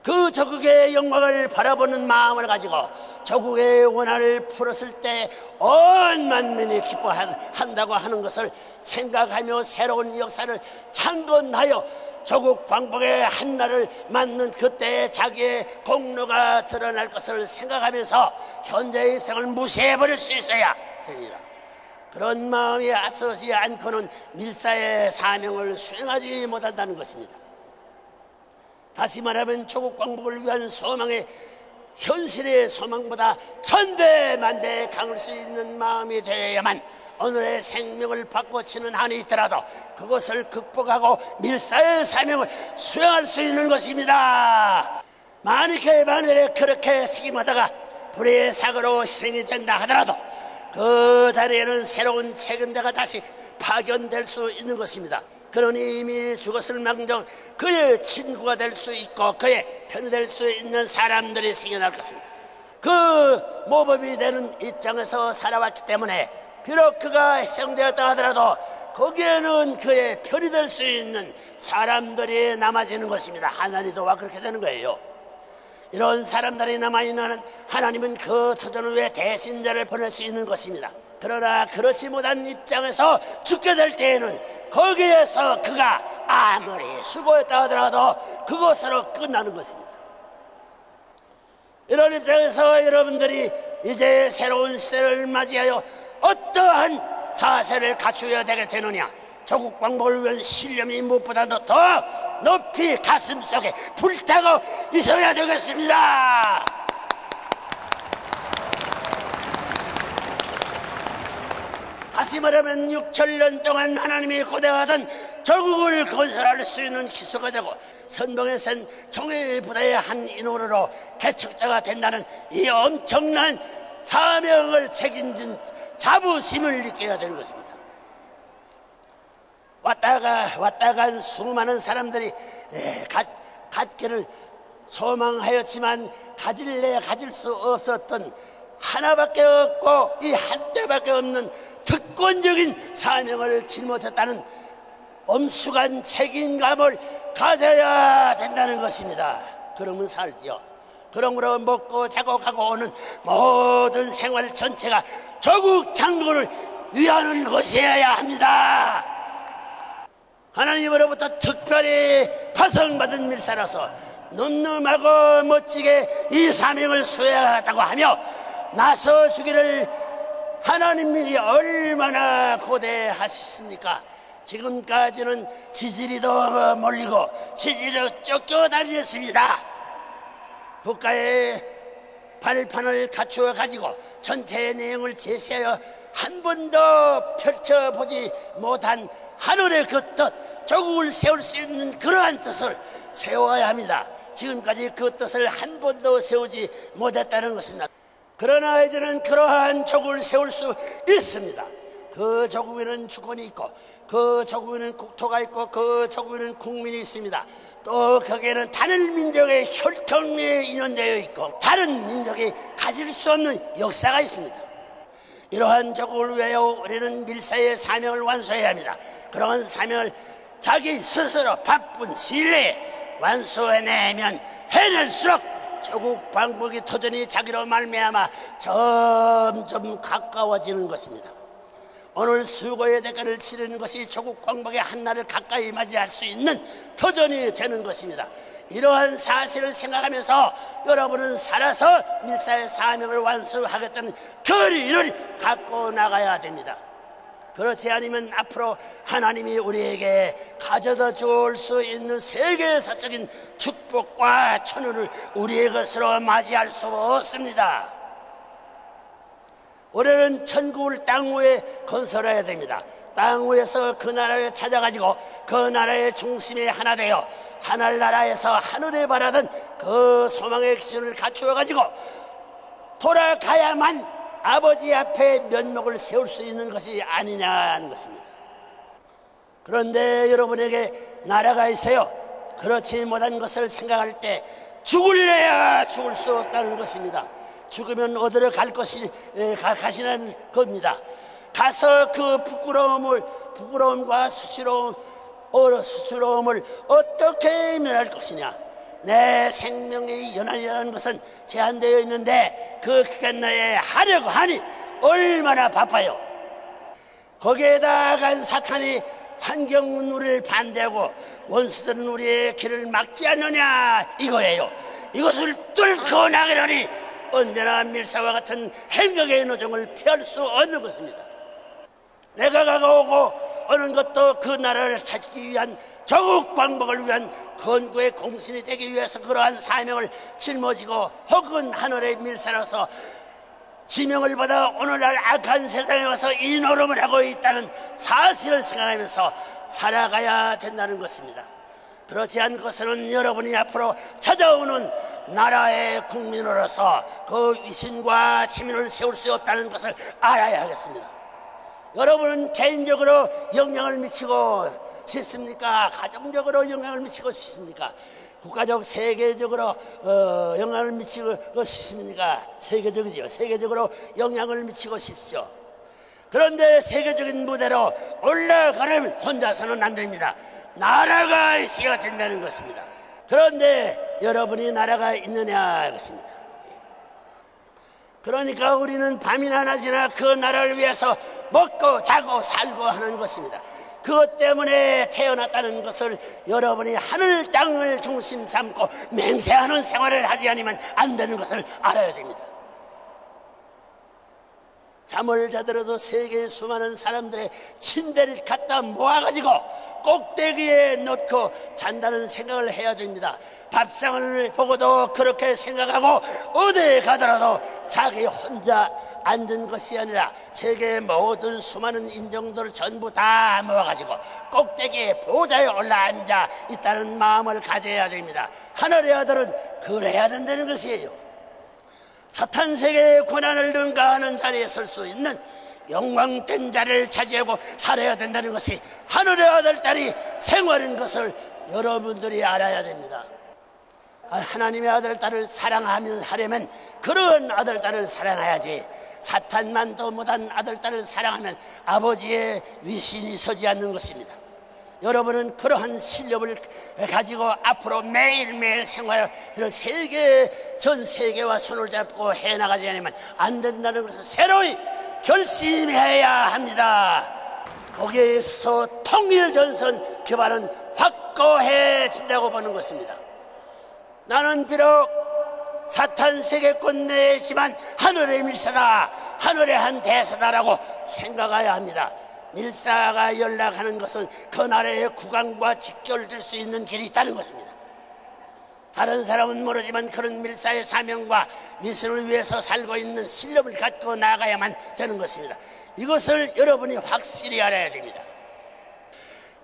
그 조국의 영광을 바라보는 마음을 가지고 조국의 원한을 풀었을 때 온 만민이 기뻐한다고 하는 것을 생각하며 새로운 역사를 창건하여 조국 광복의 한날을 맞는 그때에 자기의 공로가 드러날 것을 생각하면서 현재의 입장을 무시해버릴 수 있어야 됩니다. 그런 마음이 앞서지 않고는 밀사의 사명을 수행하지 못한다는 것입니다. 다시 말하면 조국 광복을 위한 소망의 현실의 소망보다 천배 만배 강할 수 있는 마음이 되어야만 오늘의 생명을 바꿔치는 한이 있더라도 그것을 극복하고 밀사의 사명을 수행할 수 있는 것입니다. 만약에 그렇게 책임하다가 불의의 사고로 희생이 된다 하더라도 그 자리에는 새로운 책임자가 다시 파견될 수 있는 것입니다. 그러니 이미 죽었을 망정 그의 친구가 될 수 있고 그의 편이 될 수 있는 사람들이 생겨날 것입니다. 그 모범이 되는 입장에서 살아왔기 때문에 비록 그가 희생되었다 하더라도 거기에는 그의 편이 될 수 있는 사람들이 남아지는 것입니다. 하나님도와 그렇게 되는 거예요. 이런 사람들이 남아있는 하나님은 그 터전을 위해 대신자를 보낼 수 있는 것입니다. 그러나 그렇지 못한 입장에서 죽게 될 때에는 거기에서 그가 아무리 수고했다 하더라도 그것으로 끝나는 것입니다. 이런 입장에서 여러분들이 이제 새로운 시대를 맞이하여 어떠한 자세를 갖추어야 되게 되느냐, 조국 광복을 위한 신념이 무엇보다도 더 높이 가슴속에 불타고 있어야 되겠습니다. 다시 말하면 6천년 동안 하나님이 고대하던 조국을 건설할 수 있는 기초가 되고 선봉에 센 정의부대의 한 인원으로 개척자가 된다는 이 엄청난 사명을 책임진 자부심을 느껴야 되는 것입니다. 왔다 간 수많은 사람들이 갖기를 소망하였지만 가질 수 없었던 하나밖에 없고 이 한때밖에 없는 특권적인 사명을 짊어졌다는 엄숙한 책임감을 가져야 된다는 것입니다. 그러면 살지요. 그러므로 먹고 자고 가고 오는 모든 생활 전체가 조국 창건을 위하는 것이어야 합니다. 하나님으로부터 특별히 파송받은 밀사라서 늠름하고 멋지게 이 사명을 수행하다고 하며 나서주기를 하나님이 얼마나 고대하셨습니까? 지금까지는 지지리도 몰리고 지지리도 쫓겨다녔습니다. 국가의 발판을 갖추어 가지고 전체의 내용을 제시하여 한 번도 펼쳐보지 못한 하늘의 그 뜻, 조국을 세울 수 있는 그러한 뜻을 세워야 합니다. 지금까지 그 뜻을 한 번도 세우지 못했다는 것입니다. 그러나 이제는 그러한 조국을 세울 수 있습니다. 그 조국에는 주권이 있고 그 조국에는 국토가 있고 그 조국에는 국민이 있습니다. 또 거기에는 다른 민족의 혈통이 인연되어 있고 다른 민족이 가질 수 없는 역사가 있습니다. 이러한 조국을 위하여 우리는 밀사의 사명을 완수해야 합니다. 그러한 사명을 자기 스스로 바쁜 시일 내에 완수해내면 해낼수록 조국 광복의 터전이 자기로 말미암아 점점 가까워지는 것입니다. 오늘 수고의 대가를 치르는 것이 조국 광복의 한날을 가까이 맞이할 수 있는 터전이 되는 것입니다. 이러한 사실을 생각하면서 여러분은 살아서 밀사의 사명을 완수하겠다는 결의를 갖고 나가야 됩니다. 그렇지 않으면 앞으로 하나님이 우리에게 가져다 줄 수 있는 세계사적인 축복과 천운을 우리의 것으로 맞이할 수 없습니다. 우리는 천국을 땅 위에 건설해야 됩니다. 땅 위에서 그 나라를 찾아가지고 그 나라의 중심에 하나 되어 하늘나라에서 하늘에 바라던 그 소망의 기준을 갖추어가지고 돌아가야만 아버지 앞에 면목을 세울 수 있는 것이 아니냐는 것입니다. 그런데 여러분에게 나라가 있어요. 그렇지 못한 것을 생각할 때 죽을래야 죽을 수 없다는 것입니다. 죽으면 어디로 가시는 겁니다. 가서 그 부끄러움과 수치로움을 어떻게 면할 것이냐. 내 생명의 연한이라는 것은 제한되어 있는데 그 기간 내에 하려고 하니 얼마나 바빠요. 거기에다가 사탄이 환경은 우리를 반대하고 원수들은 우리의 길을 막지 않느냐 이거예요. 이것을 뚫고 나가려니 언제나 밀사와 같은 행각의 노정을 피할 수 없는 것입니다. 내가 가고 오는 것도 그 나라를 찾기 위한 조국 광복을 위한 건국의 공신이 되기 위해서 그러한 사명을 짊어지고 혹은 하늘의 밀사로서 지명을 받아 오늘날 악한 세상에 와서 이 노름을 하고 있다는 사실을 생각하면서 살아가야 된다는 것입니다. 그렇지 않고서는 여러분이 앞으로 찾아오는 나라의 국민으로서 그 위신과 체면을 세울 수 없다는 것을 알아야 하겠습니다. 여러분은 개인적으로 영향을 미치고 싶습니까? 가정적으로 영향을 미치고 싶습니까? 국가적, 세계적으로 영향을 미치고 싶습니까? 세계적이죠. 세계적으로 영향을 미치고 싶죠. 그런데 세계적인 무대로 올라가려면 혼자서는 안 됩니다. 나라가 있어야 된다는 것입니다. 그런데 여러분이 나라가 있느냐 이것입니다. 그러니까 우리는 밤이나 낮이나 그 나라를 위해서 먹고 자고 살고 하는 것입니다. 그것 때문에 태어났다는 것을 여러분이 하늘 땅을 중심 삼고 맹세하는 생활을 하지 않으면 안 되는 것을 알아야 됩니다. 잠을 자더라도 세계의 수많은 사람들의 침대를 갖다 모아가지고 꼭대기에 놓고 잔다는 생각을 해야 됩니다. 밥상을 보고도 그렇게 생각하고 어디에 가더라도 자기 혼자 앉은 것이 아니라 세계의 모든 수많은 인종들을 전부 다 모아가지고 꼭대기에 보좌에 올라앉아 있다는 마음을 가져야 됩니다. 하늘의 아들은 그래야 된다는 것이에요. 사탄 세계의 고난을 능가하는 자리에 설 수 있는 영광된 자리를 차지하고 살아야 된다는 것이 하늘의 아들, 딸이 생활인 것을 여러분들이 알아야 됩니다. 하나님의 아들, 딸을 사랑하려면 그런 아들, 딸을 사랑해야지. 사탄만도 못한 아들, 딸을 사랑하면 아버지의 위신이 서지 않는 것입니다. 여러분은 그러한 실력을 가지고 앞으로 매일매일 생활을 전 세계와 손을 잡고 해나가지 않으면 안 된다는 것을 새로이 결심해야 합니다. 거기에서 통일전선 기반은 확고해진다고 보는 것입니다. 나는 비록 사탄 세계권 내지만 하늘의 밀사다, 하늘의 한 대사다라고 생각해야 합니다. 밀사가 연락하는 것은 그 나라의 국왕과 직결될 수 있는 길이 있다는 것입니다. 다른 사람은 모르지만 그런 밀사의 사명과 위선을 위해서 살고 있는 신념을 갖고 나가야만 되는 것입니다. 이것을 여러분이 확실히 알아야 됩니다.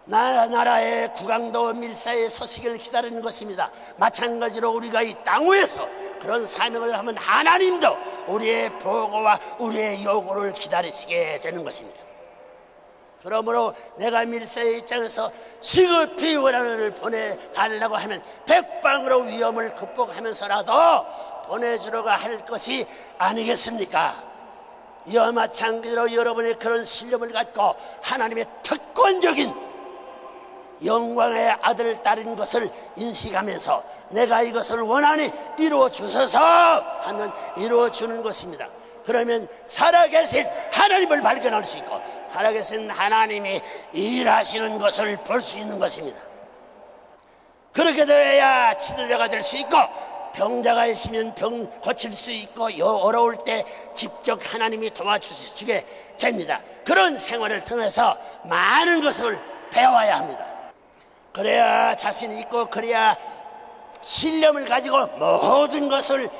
나라의 국왕도 밀사의 소식을 기다리는 것입니다. 마찬가지로 우리가 이 땅 위에서 그런 사명을 하면 하나님도 우리의 보고와 우리의 요구를 기다리시게 되는 것입니다. 그러므로 내가 밀사의 입장에서 시급히 원하는 보내달라고 하면 백방으로 위험을 극복하면서라도 보내주려고 할 것이 아니겠습니까? 이와 마찬가지로 여러분의 그런 신념을 갖고 하나님의 특권적인 영광의 아들, 딸인 것을 인식하면서 내가 이것을 원하니 이루어 주소서 하면 이루어 주는 것입니다. 그러면 살아계신 하나님을 발견할 수 있고 살아계신 하나님이 일하시는 것을 볼 수 있는 것입니다. 그렇게 되어야 지도자가 될 수 있고 병자가 있으면 병 고칠 수 있고 어려울 때 직접 하나님이 도와주게 됩니다. 그런 생활을 통해서 많은 것을 배워야 합니다. 그래야 자신이 있고, 그래야 신념을 가지고 모든 것을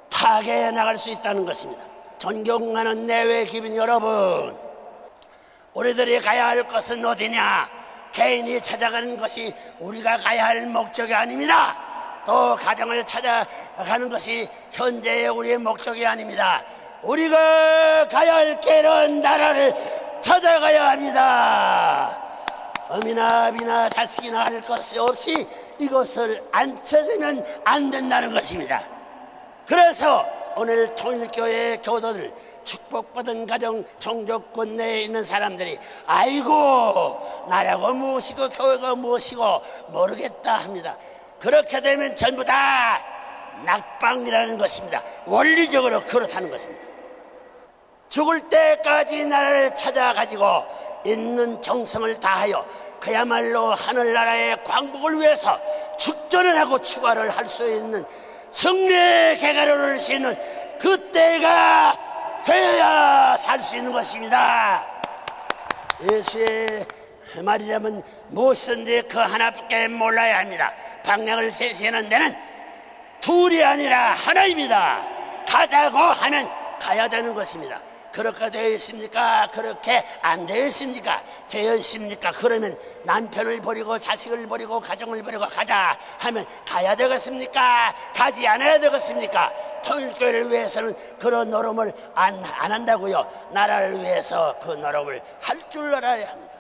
타개해 나갈 수 있다는 것입니다. 존경하는 내외 기빈 여러분, 우리들이 가야 할 것은 어디냐? 개인이 찾아가는 것이 우리가 가야 할 목적이 아닙니다. 또 가정을 찾아가는 것이 현재의 우리의 목적이 아닙니다. 우리가 가야 할 길은 나라를 찾아가야 합니다. 어미나 아비나 자식이나 할 것이 없이 이것을 안 찾으면 안 된다는 것입니다. 그래서 오늘 통일교회 교도들, 축복받은 가정 종족권 내에 있는 사람들이 아이고 나라가 무엇이고 교회가 무엇이고 모르겠다 합니다. 그렇게 되면 전부 다 낙방이라는 것입니다. 원리적으로 그렇다는 것입니다. 죽을 때까지 나라를 찾아가지고 있는 정성을 다하여 그야말로 하늘나라의 광복을 위해서 축전을 하고 추가를 할 수 있는 승리의 개가를 올릴 수 있는 그때가 되어야 살 수 있는 것입니다. 예수의 말이라면 무엇이든지 그 하나밖에 몰라야 합니다. 방향을 제시하는 데는 둘이 아니라 하나입니다. 가자고 하면 가야 되는 것입니다. 그렇게 되어 있습니까? 그렇게 안 되어 있습니까? 되어 있습니까? 그러면 남편을 버리고 자식을 버리고 가정을 버리고 가자 하면 가야 되겠습니까? 가지 않아야 되겠습니까? 통일교회를 위해서는 그런 노름을 안 한다고요. 나라를 위해서 그 노름을 할 줄 알아야 합니다.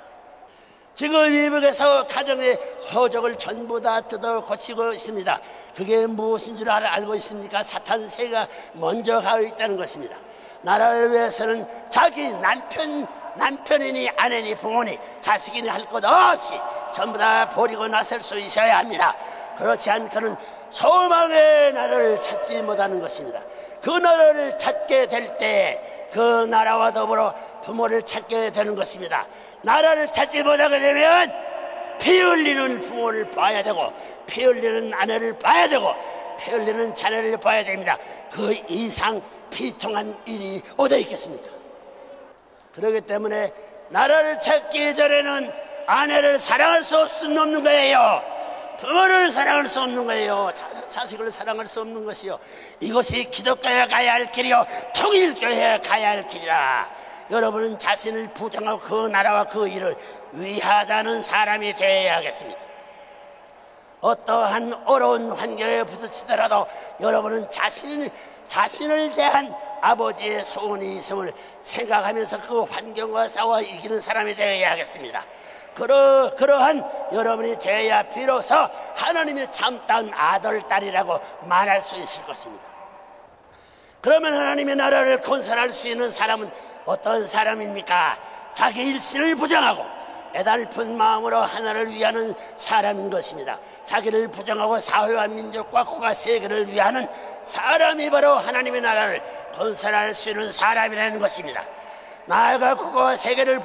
지금 미국에서 가정의 허적을 전부 다 뜯어 고치고 있습니다. 그게 무엇인 줄 알고 있습니까? 사탄 세가 먼저 가고 있다는 것입니다. 나라를 위해서는 자기 남편이니 아내니 부모니 자식이니 할 것 없이 전부 다 버리고 나설 수 있어야 합니다. 그렇지 않고는 소망의 나라를 찾지 못하는 것입니다. 그 나라를 찾게 될 때 그 나라와 더불어 부모를 찾게 되는 것입니다. 나라를 찾지 못하게 되면 피 흘리는 부모를 봐야 되고, 피 흘리는 아내를 봐야 되고, 피 흘리는 자녀를 봐야 됩니다. 그 이상 비통한 일이 어디 있겠습니까? 그렇기 때문에 나라를 찾기 전에는 아내를 사랑할 수 없는 거예요. 부모를 사랑할 수 없는 거예요. 자식을 사랑할 수 없는 것이요. 이것이 기독교에 가야 할 길이요, 통일교회에 가야 할 길이라. 여러분은 자신을 부정하고 그 나라와 그 일을 위하자는 사람이 되어야 하겠습니다. 어떠한 어려운 환경에 부딪히더라도 여러분은 자신을 대한 아버지의 소원이 있음을 생각하면서 그 환경과 싸워 이기는 사람이 되어야 하겠습니다. 그러한 여러분이 되어야 비로소 하나님의 참다운 아들, 딸이라고 말할 수 있을 것입니다. 그러면 하나님의 나라를 건설할 수 있는 사람은 어떤 사람입니까? 자기 일신을 부정하고 애달픈 마음으로 하나를 위하는 사람인 것입니다. 자기를 부정하고 사회와 민족과 국가 세계를 위하는 사람이 바로 하나님의 나라를 건설할 수 있는 사람이라는 것입니다. 나아가 국가와 세계를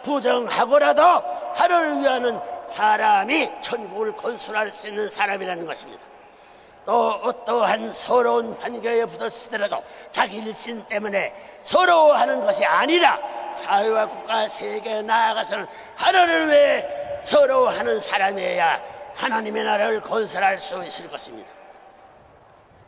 부정하고라도 하나를 위하는 사람이 천국을 건설할 수 있는 사람이라는 것입니다. 또 어떠한 서러운 환경에 부딪히더라도 자기 일신 때문에 서러워하는 것이 아니라 사회와 국가 세계에 나아가서는 하나를 위해 서러워하는 사람이어야 하나님의 나라를 건설할 수 있을 것입니다.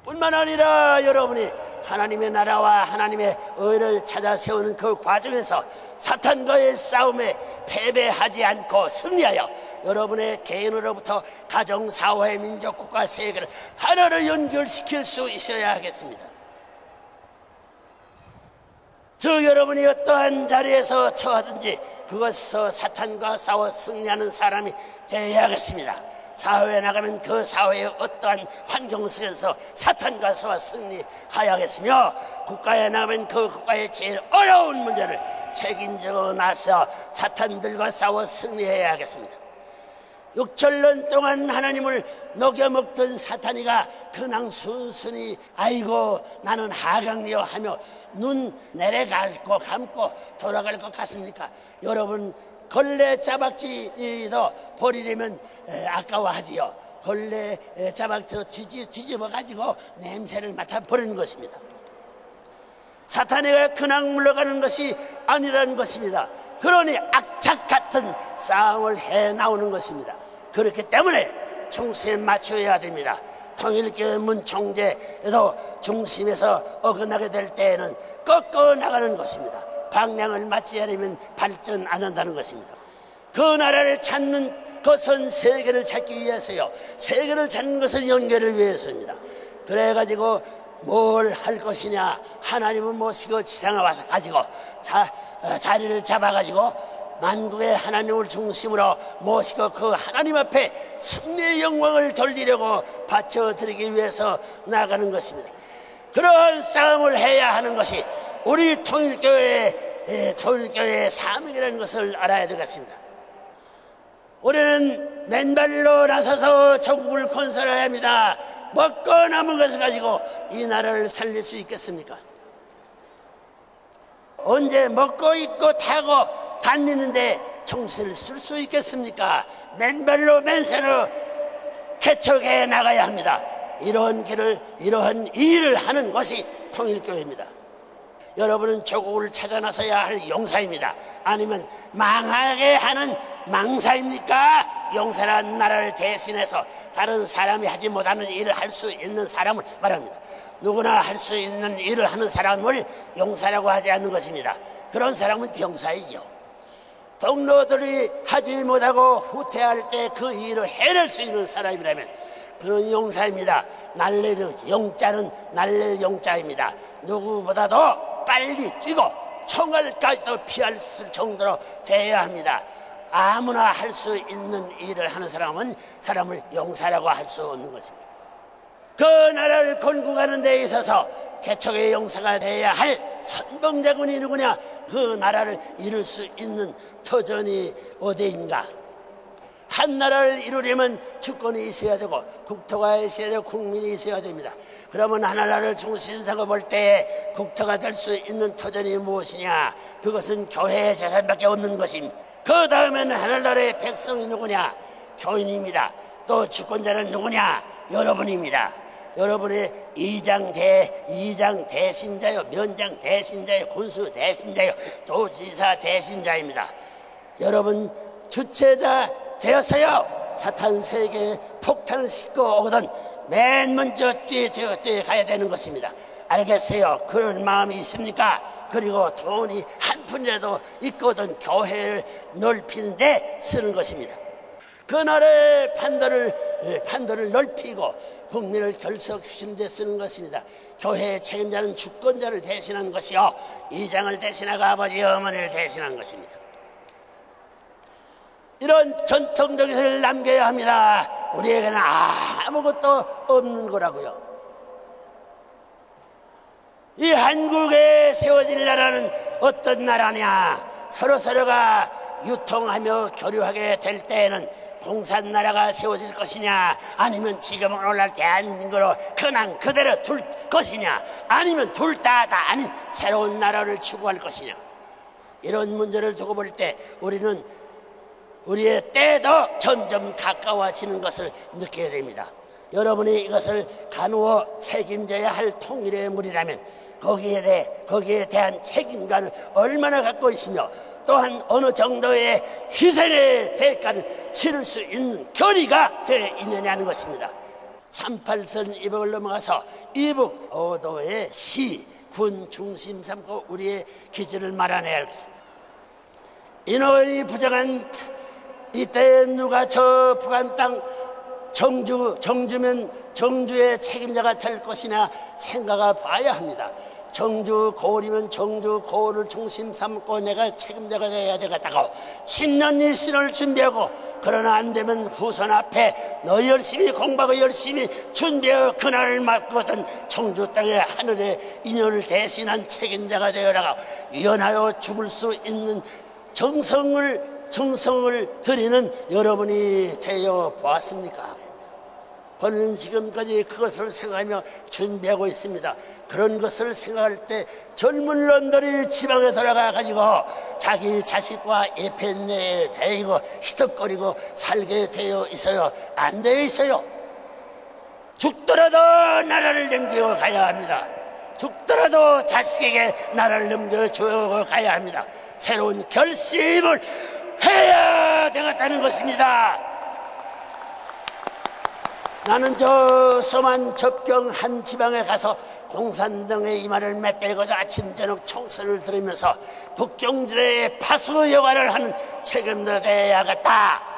뿐만 아니라 여러분이 하나님의 나라와 하나님의 의를 찾아 세우는 그 과정에서 사탄과의 싸움에 패배하지 않고 승리하여 여러분의 개인으로부터 가정, 사회, 민족, 국가, 세계를 하나로 연결시킬 수 있어야 하겠습니다. 저 여러분이 어떠한 자리에서 처하든지 그것에서 사탄과 싸워 승리하는 사람이 되어야겠습니다. 사회에 나가면 그 사회의 어떠한 환경 속에서 사탄과 싸워 승리하여야겠으며, 국가에 나가면 그 국가의 제일 어려운 문제를 책임지고 나서 사탄들과 싸워 승리해야 하겠습니다. 6천년 동안 하나님을 녹여먹던 사탄이가 그냥 순순히 아이고 나는 하강리여 하며 눈 내려갈 거 감고 돌아갈 것 같습니까? 여러분, 걸레 짜박지도 버리려면 아까워하지요. 걸레 자박서 뒤집어 가지고 냄새를 맡아버리는 것입니다. 사탄에게 그냥 물러가는 것이 아니라는 것입니다. 그러니 악착 같은 싸움을 해 나오는 것입니다. 그렇기 때문에 중심에 맞춰야 됩니다. 통일교회 문총재에도 중심에서 어긋나게 될 때에는 꺾어 나가는 것입니다. 방향을 맞지 않으면 발전 안 한다는 것입니다. 그 나라를 찾는 것은 세계를 찾기 위해서요, 세계를 찾는 것은 연결을 위해서입니다. 그래가지고 뭘 할 것이냐, 하나님을 모시고 지상에 와서 가지고 자리를 잡아가지고 만국의 하나님을 중심으로 모시고 그 하나님 앞에 승리의 영광을 돌리려고 바쳐드리기 위해서 나가는 것입니다. 그러한 싸움을 해야 하는 것이 우리 통일교회의 사명이라는 것을 알아야 되겠습니다. 우리는 맨발로 나서서 조국을 건설해야 합니다. 먹고 남은 것을 가지고 이 나라를 살릴 수 있겠습니까? 언제 먹고 입고 타고 다니는데 정신을 쓸 수 있겠습니까? 맨발로 맨손으로 개척해 나가야 합니다. 이러한 일을 하는 것이 통일교회입니다. 여러분은 조국을 찾아 나서야 할 용사입니다. 아니면 망하게 하는 망사입니까? 용사란 나라를 대신해서 다른 사람이 하지 못하는 일을 할 수 있는 사람을 말합니다. 누구나 할 수 있는 일을 하는 사람을 용사라고 하지 않는 것입니다. 그런 사람은 병사이죠. 동료들이 하지 못하고 후퇴할 때 그 일을 해낼 수 있는 사람이라면 그런 용사입니다. 날릴 용자는 날릴 용자입니다. 누구보다도 빨리 뛰고 총알까지도 피할 정도로 되어야 합니다. 아무나 할 수 있는 일을 하는 사람을 용사라고 할 수 없는 것입니다. 그 나라를 건국하는 데 있어서 개척의 용사가 되어야 할 선봉자군이 누구냐? 그 나라를 이룰 수 있는 터전이 어디인가? 한 나라를 이루려면 주권이 있어야 되고 국토가 있어야 되고 국민이 있어야 됩니다. 그러면 하나라를 중심삼아 볼 때 국토가 될 수 있는 터전이 무엇이냐? 그것은 교회의 재산밖에 없는 것입니다. 그 다음에는 하나라의 백성이 누구냐? 교인입니다. 또 주권자는 누구냐? 여러분입니다. 여러분의 이장 대신자요, 면장 대신자요, 군수 대신자요, 도지사 대신자입니다. 여러분 주체자 되어서요, 사탄 세계에 폭탄을 싣고 오거든 맨 먼저 뛰어 가야 되는 것입니다. 알겠어요? 그런 마음이 있습니까? 그리고 돈이 한 푼이라도 있거든 교회를 넓히는데 쓰는 것입니다. 그 나라의 판도를 넓히고 국민을 결속시키는 데 쓰는 것입니다. 교회의 책임자는 주권자를 대신한 것이요, 이장을 대신하고 아버지 어머니를 대신한 것입니다. 이런 전통적인 것을 남겨야 합니다. 우리에게는 아무것도 없는 거라고요. 이 한국에 세워질 나라는 어떤 나라냐? 서로가 유통하며 교류하게 될 때에는 공산나라가 세워질 것이냐, 아니면 지금 오늘날 대한민국으로 그냥 그대로 둘 것이냐, 아니면 둘 다 아닌 새로운 나라를 추구할 것이냐. 이런 문제를 두고 볼 때 우리는 우리의 때도 점점 가까워지는 것을 느껴야 됩니다. 여러분이 이것을 가누어 책임져야 할 통일의 물이라면 거기에 대한 책임감을 얼마나 갖고 있으며 또한 어느 정도의 희생의 대가를 치를 수 있는 결의가 되어 있느냐는 것입니다. 38선 이북을 넘어가서 이북 5도의 시, 군 중심 삼고 우리의 기지를 마련해야 하겠습니다. 인원이 부정한 이때 누가 저 북한 땅 정주면 정주의 책임자가 될 것이냐 생각해 봐야 합니다. 정주 고을이면 정주 고을을 중심 삼고 내가 책임자가 되어야 되겠다고 10년이 신을 준비하고, 그러나 안 되면 후손 앞에 너 열심히 공부하고 열심히 준비하고 그날을 맞거든 청주 땅의 하늘의 인연을 대신한 책임자가 되어라고 위헌하여 죽을 수 있는 정성을 드리는 여러분이 되어 보았습니까? 본인은 지금까지 그것을 생각하며 준비하고 있습니다. 그런 것을 생각할 때 젊은 놈들이 지방에 돌아가 가지고 자기 자식과 예편내에 데리고 희덕거리고 살게 되어 있어요? 안 되어 있어요? 죽더라도 나라를 넘기고 가야 합니다. 죽더라도 자식에게 나라를 넘겨주고 가야 합니다. 새로운 결심을 해야 되겠다는 것입니다. 나는 저 서만 접경 한 지방에 가서 공산당의 이마를 맞대고 아침 저녁 총선을 들으면서 북경지대의 파수 여과를 하는 책임도 돼야겠다.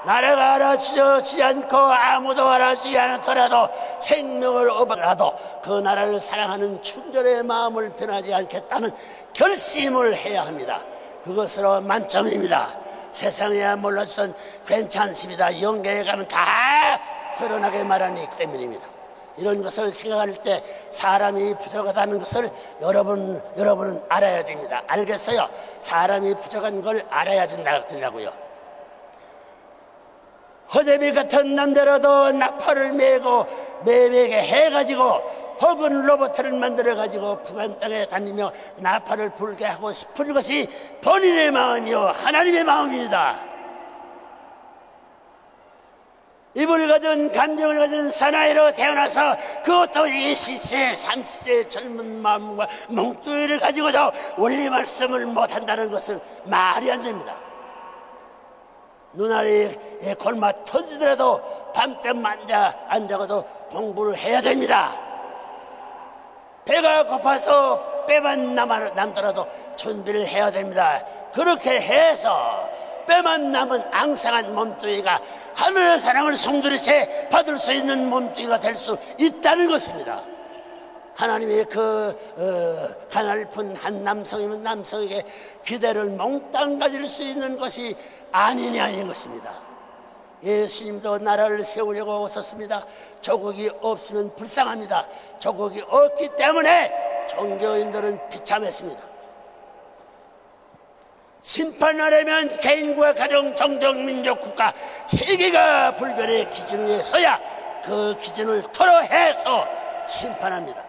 나라가 알아주지 않고 아무도 알아주지 않더라도 생명을 얻어라도 그 나라를 사랑하는 충절의 마음을 변하지 않겠다는 결심을 해야 합니다. 그것으로 만점입니다. 세상에야 몰라주던 괜찮습니다. 영계에 가면 다 드러나게 말하기 때문입니다. 이런 것을 생각할 때 사람이 부족하다는 것을 여러분은 알아야 됩니다. 알겠어요? 사람이 부족한 걸 알아야 된다고요. 허재비 같은 남자라도 나팔을 메고 매매게 해가지고 혹은 로봇을 만들어가지고 북한 땅에 다니며 나팔을 불게 하고 싶은 것이 본인의 마음이요 하나님의 마음입니다. 입을 가진 감정을 가진 사나이로 태어나서 그것도 20세 30세 젊은 마음과 몽뚱이를 가지고도 원리 말씀을 못한다는 것은 말이 안 됩니다. 눈알이 골마 터지더라도 밤잠 안 자고도 공부를 해야 됩니다. 배가 고파서 빼만 남더라도 준비를 해야 됩니다. 그렇게 해서 빼만 남은 앙상한 몸뚱이가 하늘의 사랑을 송두리째 받을 수 있는 몸뚱이가 될 수 있다는 것입니다. 하나님의 가냘픈 한 남성이면 남성에게 기대를 몽땅 가질 수 있는 것이 아니냐는 것입니다. 예수님도 나라를 세우려고 오셨습니다. 조국이 없으면 불쌍합니다. 조국이 없기 때문에 종교인들은 비참했습니다. 심판하려면 개인과 가정, 정정, 민족, 국가 세 개가 불변의 기준 위에 서야 그 기준을 토로해서 심판합니다.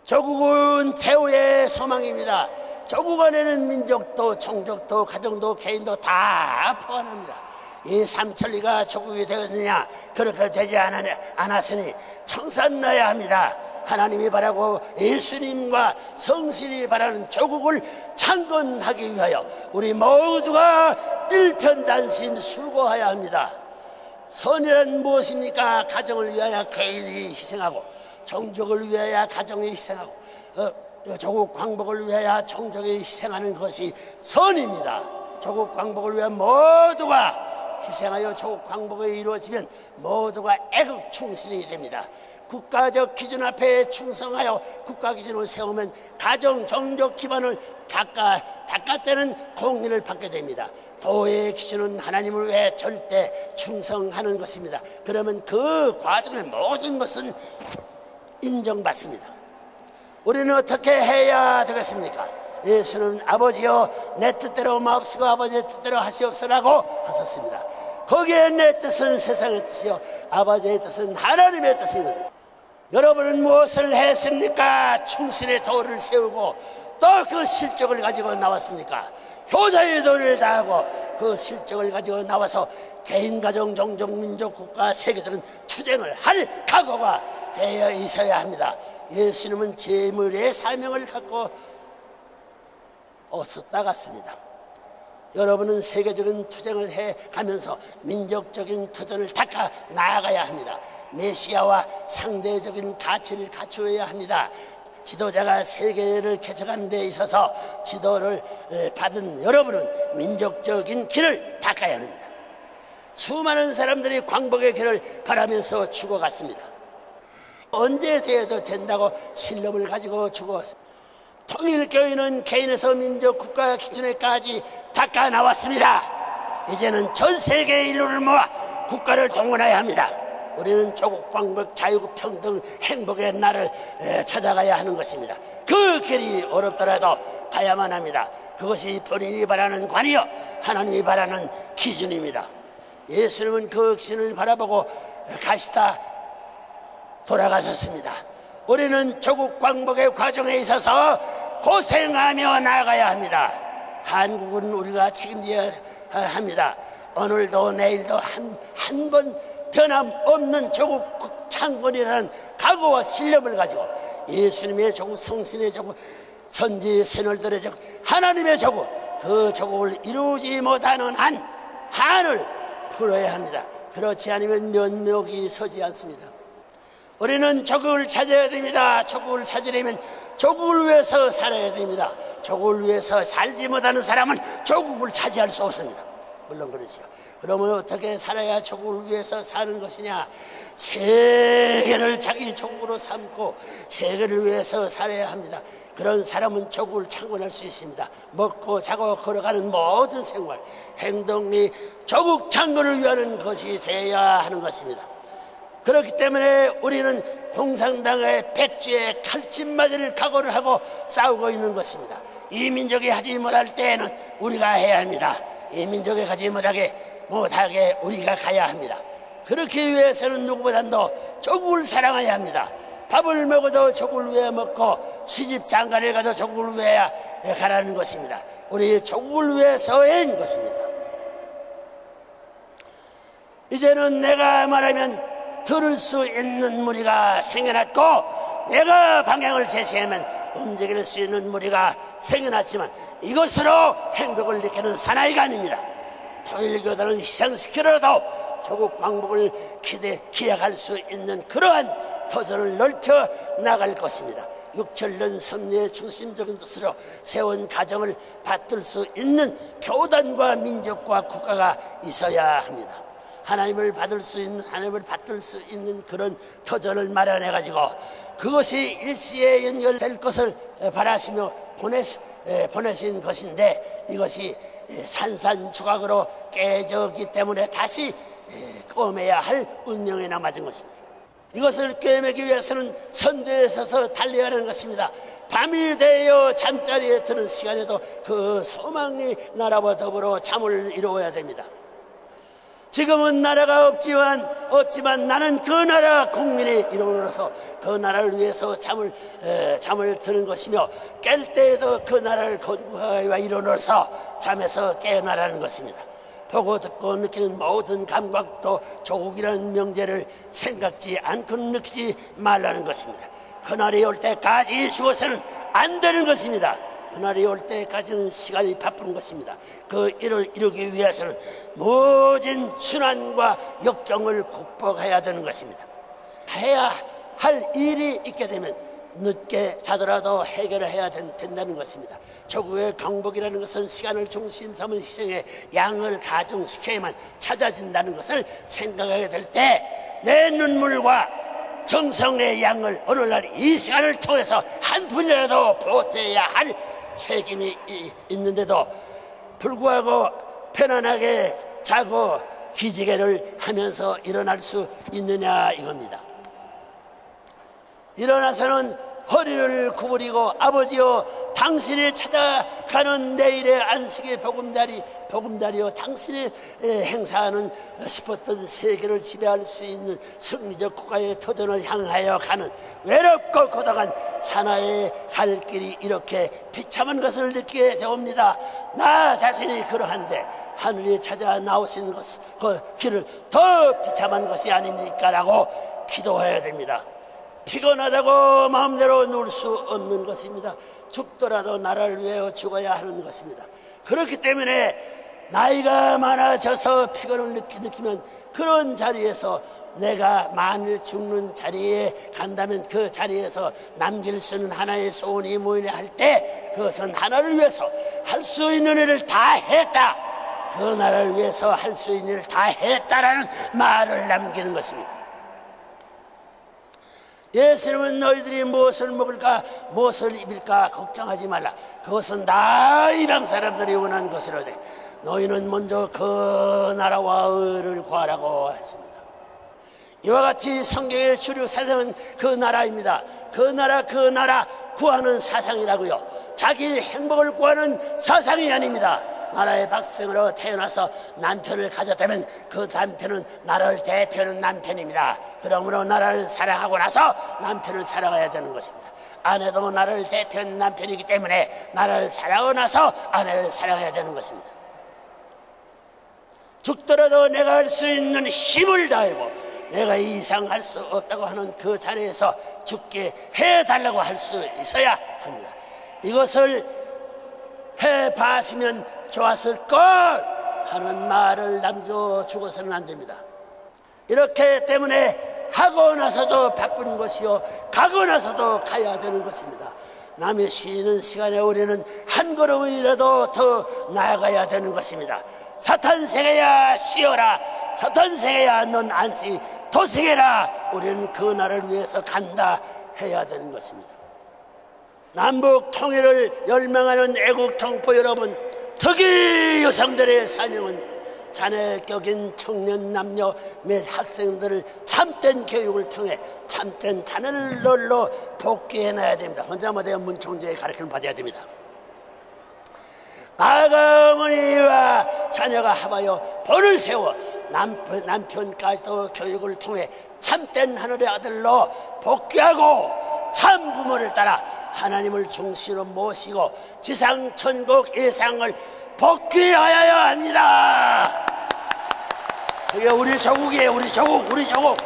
조국은 태후의 소망입니다. 조국 안에는 민족도, 종족도, 가정도, 개인도 다 포함합니다. 이 삼천리가 조국이 되었느냐? 그렇게 되지 않았으니 청산나야 합니다. 하나님이 바라고 예수님과 성신이 바라는 조국을 창건하기 위하여 우리 모두가 일편단심 수고해야 합니다. 선이란 무엇입니까? 가정을 위하여 개인이 희생하고, 종족을 위하여 가정이 희생하고, 조국 광복을 위하여 종족이 희생하는 것이 선입니다. 조국 광복을 위하여 모두가 희생하여 조국 광복이 이루어지면 모두가 애국 충신이 됩니다. 국가적 기준 앞에 충성하여 국가 기준을 세우면 가정, 종족 기반을 닦아떼는 공리를 받게 됩니다. 도의 기준은 하나님을 위해 절대 충성하는 것입니다. 그러면 그 과정의 모든 것은 인정받습니다. 우리는 어떻게 해야 되겠습니까? 예수는 아버지여 내 뜻대로 마옵시고 아버지의 뜻대로 하시옵소라고 하셨습니다. 거기에 내 뜻은 세상의 뜻이요 아버지의 뜻은 하나님의 뜻이거든요. 여러분은 무엇을 했습니까? 충신의 도를 세우고 또 그 실적을 가지고 나왔습니까? 효자의 도를 다하고 그 실적을 가지고 나와서 개인, 가정, 종족, 민족, 국가, 세계적인 투쟁을 할 각오가 되어 있어야 합니다. 예수님은 재물의 사명을 갖고 오셨다 갔습니다. 여러분은 세계적인 투쟁을 해가면서 민족적인 터전을 닦아 나아가야 합니다. 메시아와 상대적인 가치를 갖추어야 합니다. 지도자가 세계를 개척하는 데 있어서 지도를 받은 여러분은 민족적인 길을 닦아야 합니다. 수많은 사람들이 광복의 길을 가라면서 죽어갔습니다. 언제 되어도 된다고 신념을 가지고 죽었습니다. 통일교회는 개인에서 민족, 국가 기준에까지 닦아 나왔습니다. 이제는 전 세계 인류를 모아 국가를 동원해야 합니다. 우리는 조국, 광복, 자유, 평등, 행복의 날을 찾아가야 하는 것입니다. 그 길이 어렵더라도 가야만 합니다. 그것이 본인이 바라는 관이요 하나님이 바라는 기준입니다. 예수님은 그 귀신을 바라보고 가시다 돌아가셨습니다. 우리는 조국 광복의 과정에 있어서 고생하며 나아가야 합니다. 한국은 우리가 책임져야 합니다. 오늘도 내일도 한 번 변함없는 조국 창건이라는 각오와 신념을 가지고 예수님의 조국, 성신의 조국, 선지 세널들의 조국, 하나님의 조국, 그 조국을 이루지 못하는 한을 풀어야 합니다. 그렇지 않으면 면목이 서지 않습니다. 우리는 조국을 찾아야 됩니다. 조국을 찾으려면 조국을 위해서 살아야 됩니다. 조국을 위해서 살지 못하는 사람은 조국을 차지할 수 없습니다. 물론 그렇죠. 그러면 어떻게 살아야 조국을 위해서 사는 것이냐? 세계를 자기 조국으로 삼고 세계를 위해서 살아야 합니다. 그런 사람은 조국을 창건할 수 있습니다. 먹고 자고 걸어가는 모든 생활, 행동이 조국 창건을 위한 것이 되어야 하는 것입니다. 그렇기 때문에 우리는 공산당의 백주의 칼집 맞을 각오를 하고 싸우고 있는 것입니다. 이 민족이 하지 못할 때에는 우리가 해야 합니다. 이 민족이 가지 못하게 우리가 가야 합니다. 그렇기 위해서는 누구보다도 조국을 사랑해야 합니다. 밥을 먹어도 조국을 위해 먹고 시집 장가를 가도 조국을 위해 가라는 것입니다. 우리 조국을 위해서인 것입니다. 이제는 내가 말하면 들을 수 있는 무리가 생겨났고 내가 방향을 제시하면 움직일 수 있는 무리가 생겨났지만 이것으로 행복을 느끼는 사나이가 아닙니다. 통일교단을 희생시키더라도 조국 광복을 기약할 수 있는 그러한 터전을 넓혀 나갈 것입니다. 6천년 섭리의 중심적인 뜻으로 세운 가정을 받들 수 있는 교단과 민족과 국가가 있어야 합니다. 하나님을 받들 수 있는 그런 터전을 마련해 가지고 그것이 일시에 연결될 것을 바라시며 보내신 것인데 이것이 산산조각으로 깨졌기 때문에 다시 꿰매야 할 운명에 남아진 것입니다. 이것을 꿰매기 위해서는 선두에 서서 달려야 하는 것입니다. 밤이 되어 잠자리에 드는 시간에도 그 소망이 나라와 더불어 잠을 이루어야 됩니다. 지금은 나라가 없지만 나는 그 나라 국민의 일원으로서 그 나라를 위해서 잠을 드는 것이며 깰 때에도 그 나라를 건국하여 일원으로서 잠에서 깨어나라는 것입니다. 보고 듣고 느끼는 모든 감각도 조국이라는 명제를 생각지 않고 느끼지 말라는 것입니다. 그날이 올 때까지 죽어서는 안 되는 것입니다. 그날이 올 때까지는 시간이 바쁜 것입니다. 그 일을 이루기 위해서는 모진 순환과 역경을 극복해야 되는 것입니다. 해야 할 일이 있게 되면 늦게 자더라도 해결을 해야 된다는 것입니다. 조국의 강복이라는 것은 시간을 중심 삼은 희생의 양을 가중시켜야만 찾아진다는 것을 생각하게 될 때 내 눈물과 정성의 양을 오늘날 이 시간을 통해서 한 푼이라도 보태야 할 책임이 있는데도 불구하고 편안하게 자고 기지개를 하면서 일어날 수 있느냐 이겁니다. 일어나서는 허리를 구부리고 아버지여 당신이 찾아가는 내일의 안식의 보금자리여 당신이 행사하는 싶었던 세계를 지배할 수 있는 승리적 국가의 터전을 향하여 가는 외롭고 고독한 사나이의 갈 길이 이렇게 비참한 것을 느끼게 되옵니다. 나 자신이 그러한데 하늘이 찾아 나오신 그 길을 더 비참한 것이 아닙니까? 라고 기도해야 됩니다. 피곤하다고 마음대로 누울 수 없는 것입니다. 죽더라도 나라를 위하여 죽어야 하는 것입니다. 그렇기 때문에 나이가 많아져서 피곤을 느끼면 그런 자리에서 내가 만일 죽는 자리에 간다면 그 자리에서 남길 수 있는 하나의 소원이 뭐냐 할 때 그것은 하나를 위해서 할 수 있는 일을 다 했다. 그 나라를 위해서 할 수 있는 일을 다 했다라는 말을 남기는 것입니다. 예수님은 너희들이 무엇을 먹을까 무엇을 입을까 걱정하지 말라. 그것은 나 이방 사람들이 원하는 것이로되 너희는 먼저 그 나라와 의를 구하라고 했습니다. 이와 같이 성경의 주류 사상은 그 나라입니다. 그 나라 구하는 사상이라고요. 자기 행복을 구하는 사상이 아닙니다. 나라의 백성으로 태어나서 남편을 가졌다면 그 남편은 나라를 대표하는 남편입니다. 그러므로 나라를 사랑하고 나서 남편을 사랑해야 되는 것입니다. 아내도 나라를 대표하는 남편이기 때문에 나라를 사랑하고 나서 아내를 사랑해야 되는 것입니다. 죽더라도 내가 할 수 있는 힘을 다하고 내가 이 이상 할 수 없다고 하는 그 자리에서 죽게 해달라고 할 수 있어야 합니다. 이것을 해봤으면 좋았을걸 하는 말을 남겨주고서는 안 됩니다. 이렇기 때문에 하고 나서도 바쁜 것이요 가고 나서도 가야 되는 것입니다. 남이 쉬는 시간에 우리는 한 걸음이라도 더 나아가야 되는 것입니다. 사탄생애야 쉬어라, 사탄생애야 넌 안시 도승해라. 우리는 그 나라를 위해서 간다 해야 되는 것입니다. 남북 통일을 열망하는 애국 동포 여러분, 특히 여성들의 사명은 자네격인 청년 남녀 및 학생들을 참된 교육을 통해 참된 자ner로 복귀해놔야 됩니다. 혼자 못해야 문총재의 가르침을 받아야 됩니다. 아가 어머니와 자녀가 합하여 본을 세워 남편까지도 교육을 통해 참된 하늘의 아들로 복귀하고 참 부모를 따라 하나님을 중심으로 모시고 지상 천국 예상을 복귀하여야 합니다. 그게 우리 조국이에요. 우리 조국.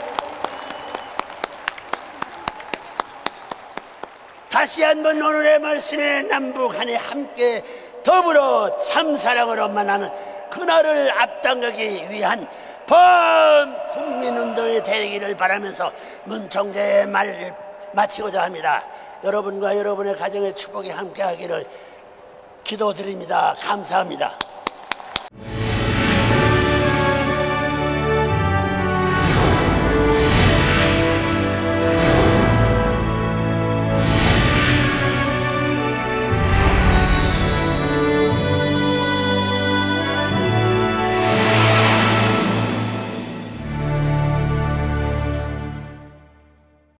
다시 한번 오늘의 말씀에 남북한이 함께 더불어 참사랑으로 만나는 그날을 앞당기기 위한 범국민운동이 되기를 바라면서 문총재의 말을 마치고자 합니다. 여러분과 여러분의 가정의 축복이 함께하기를 기도드립니다. 감사합니다.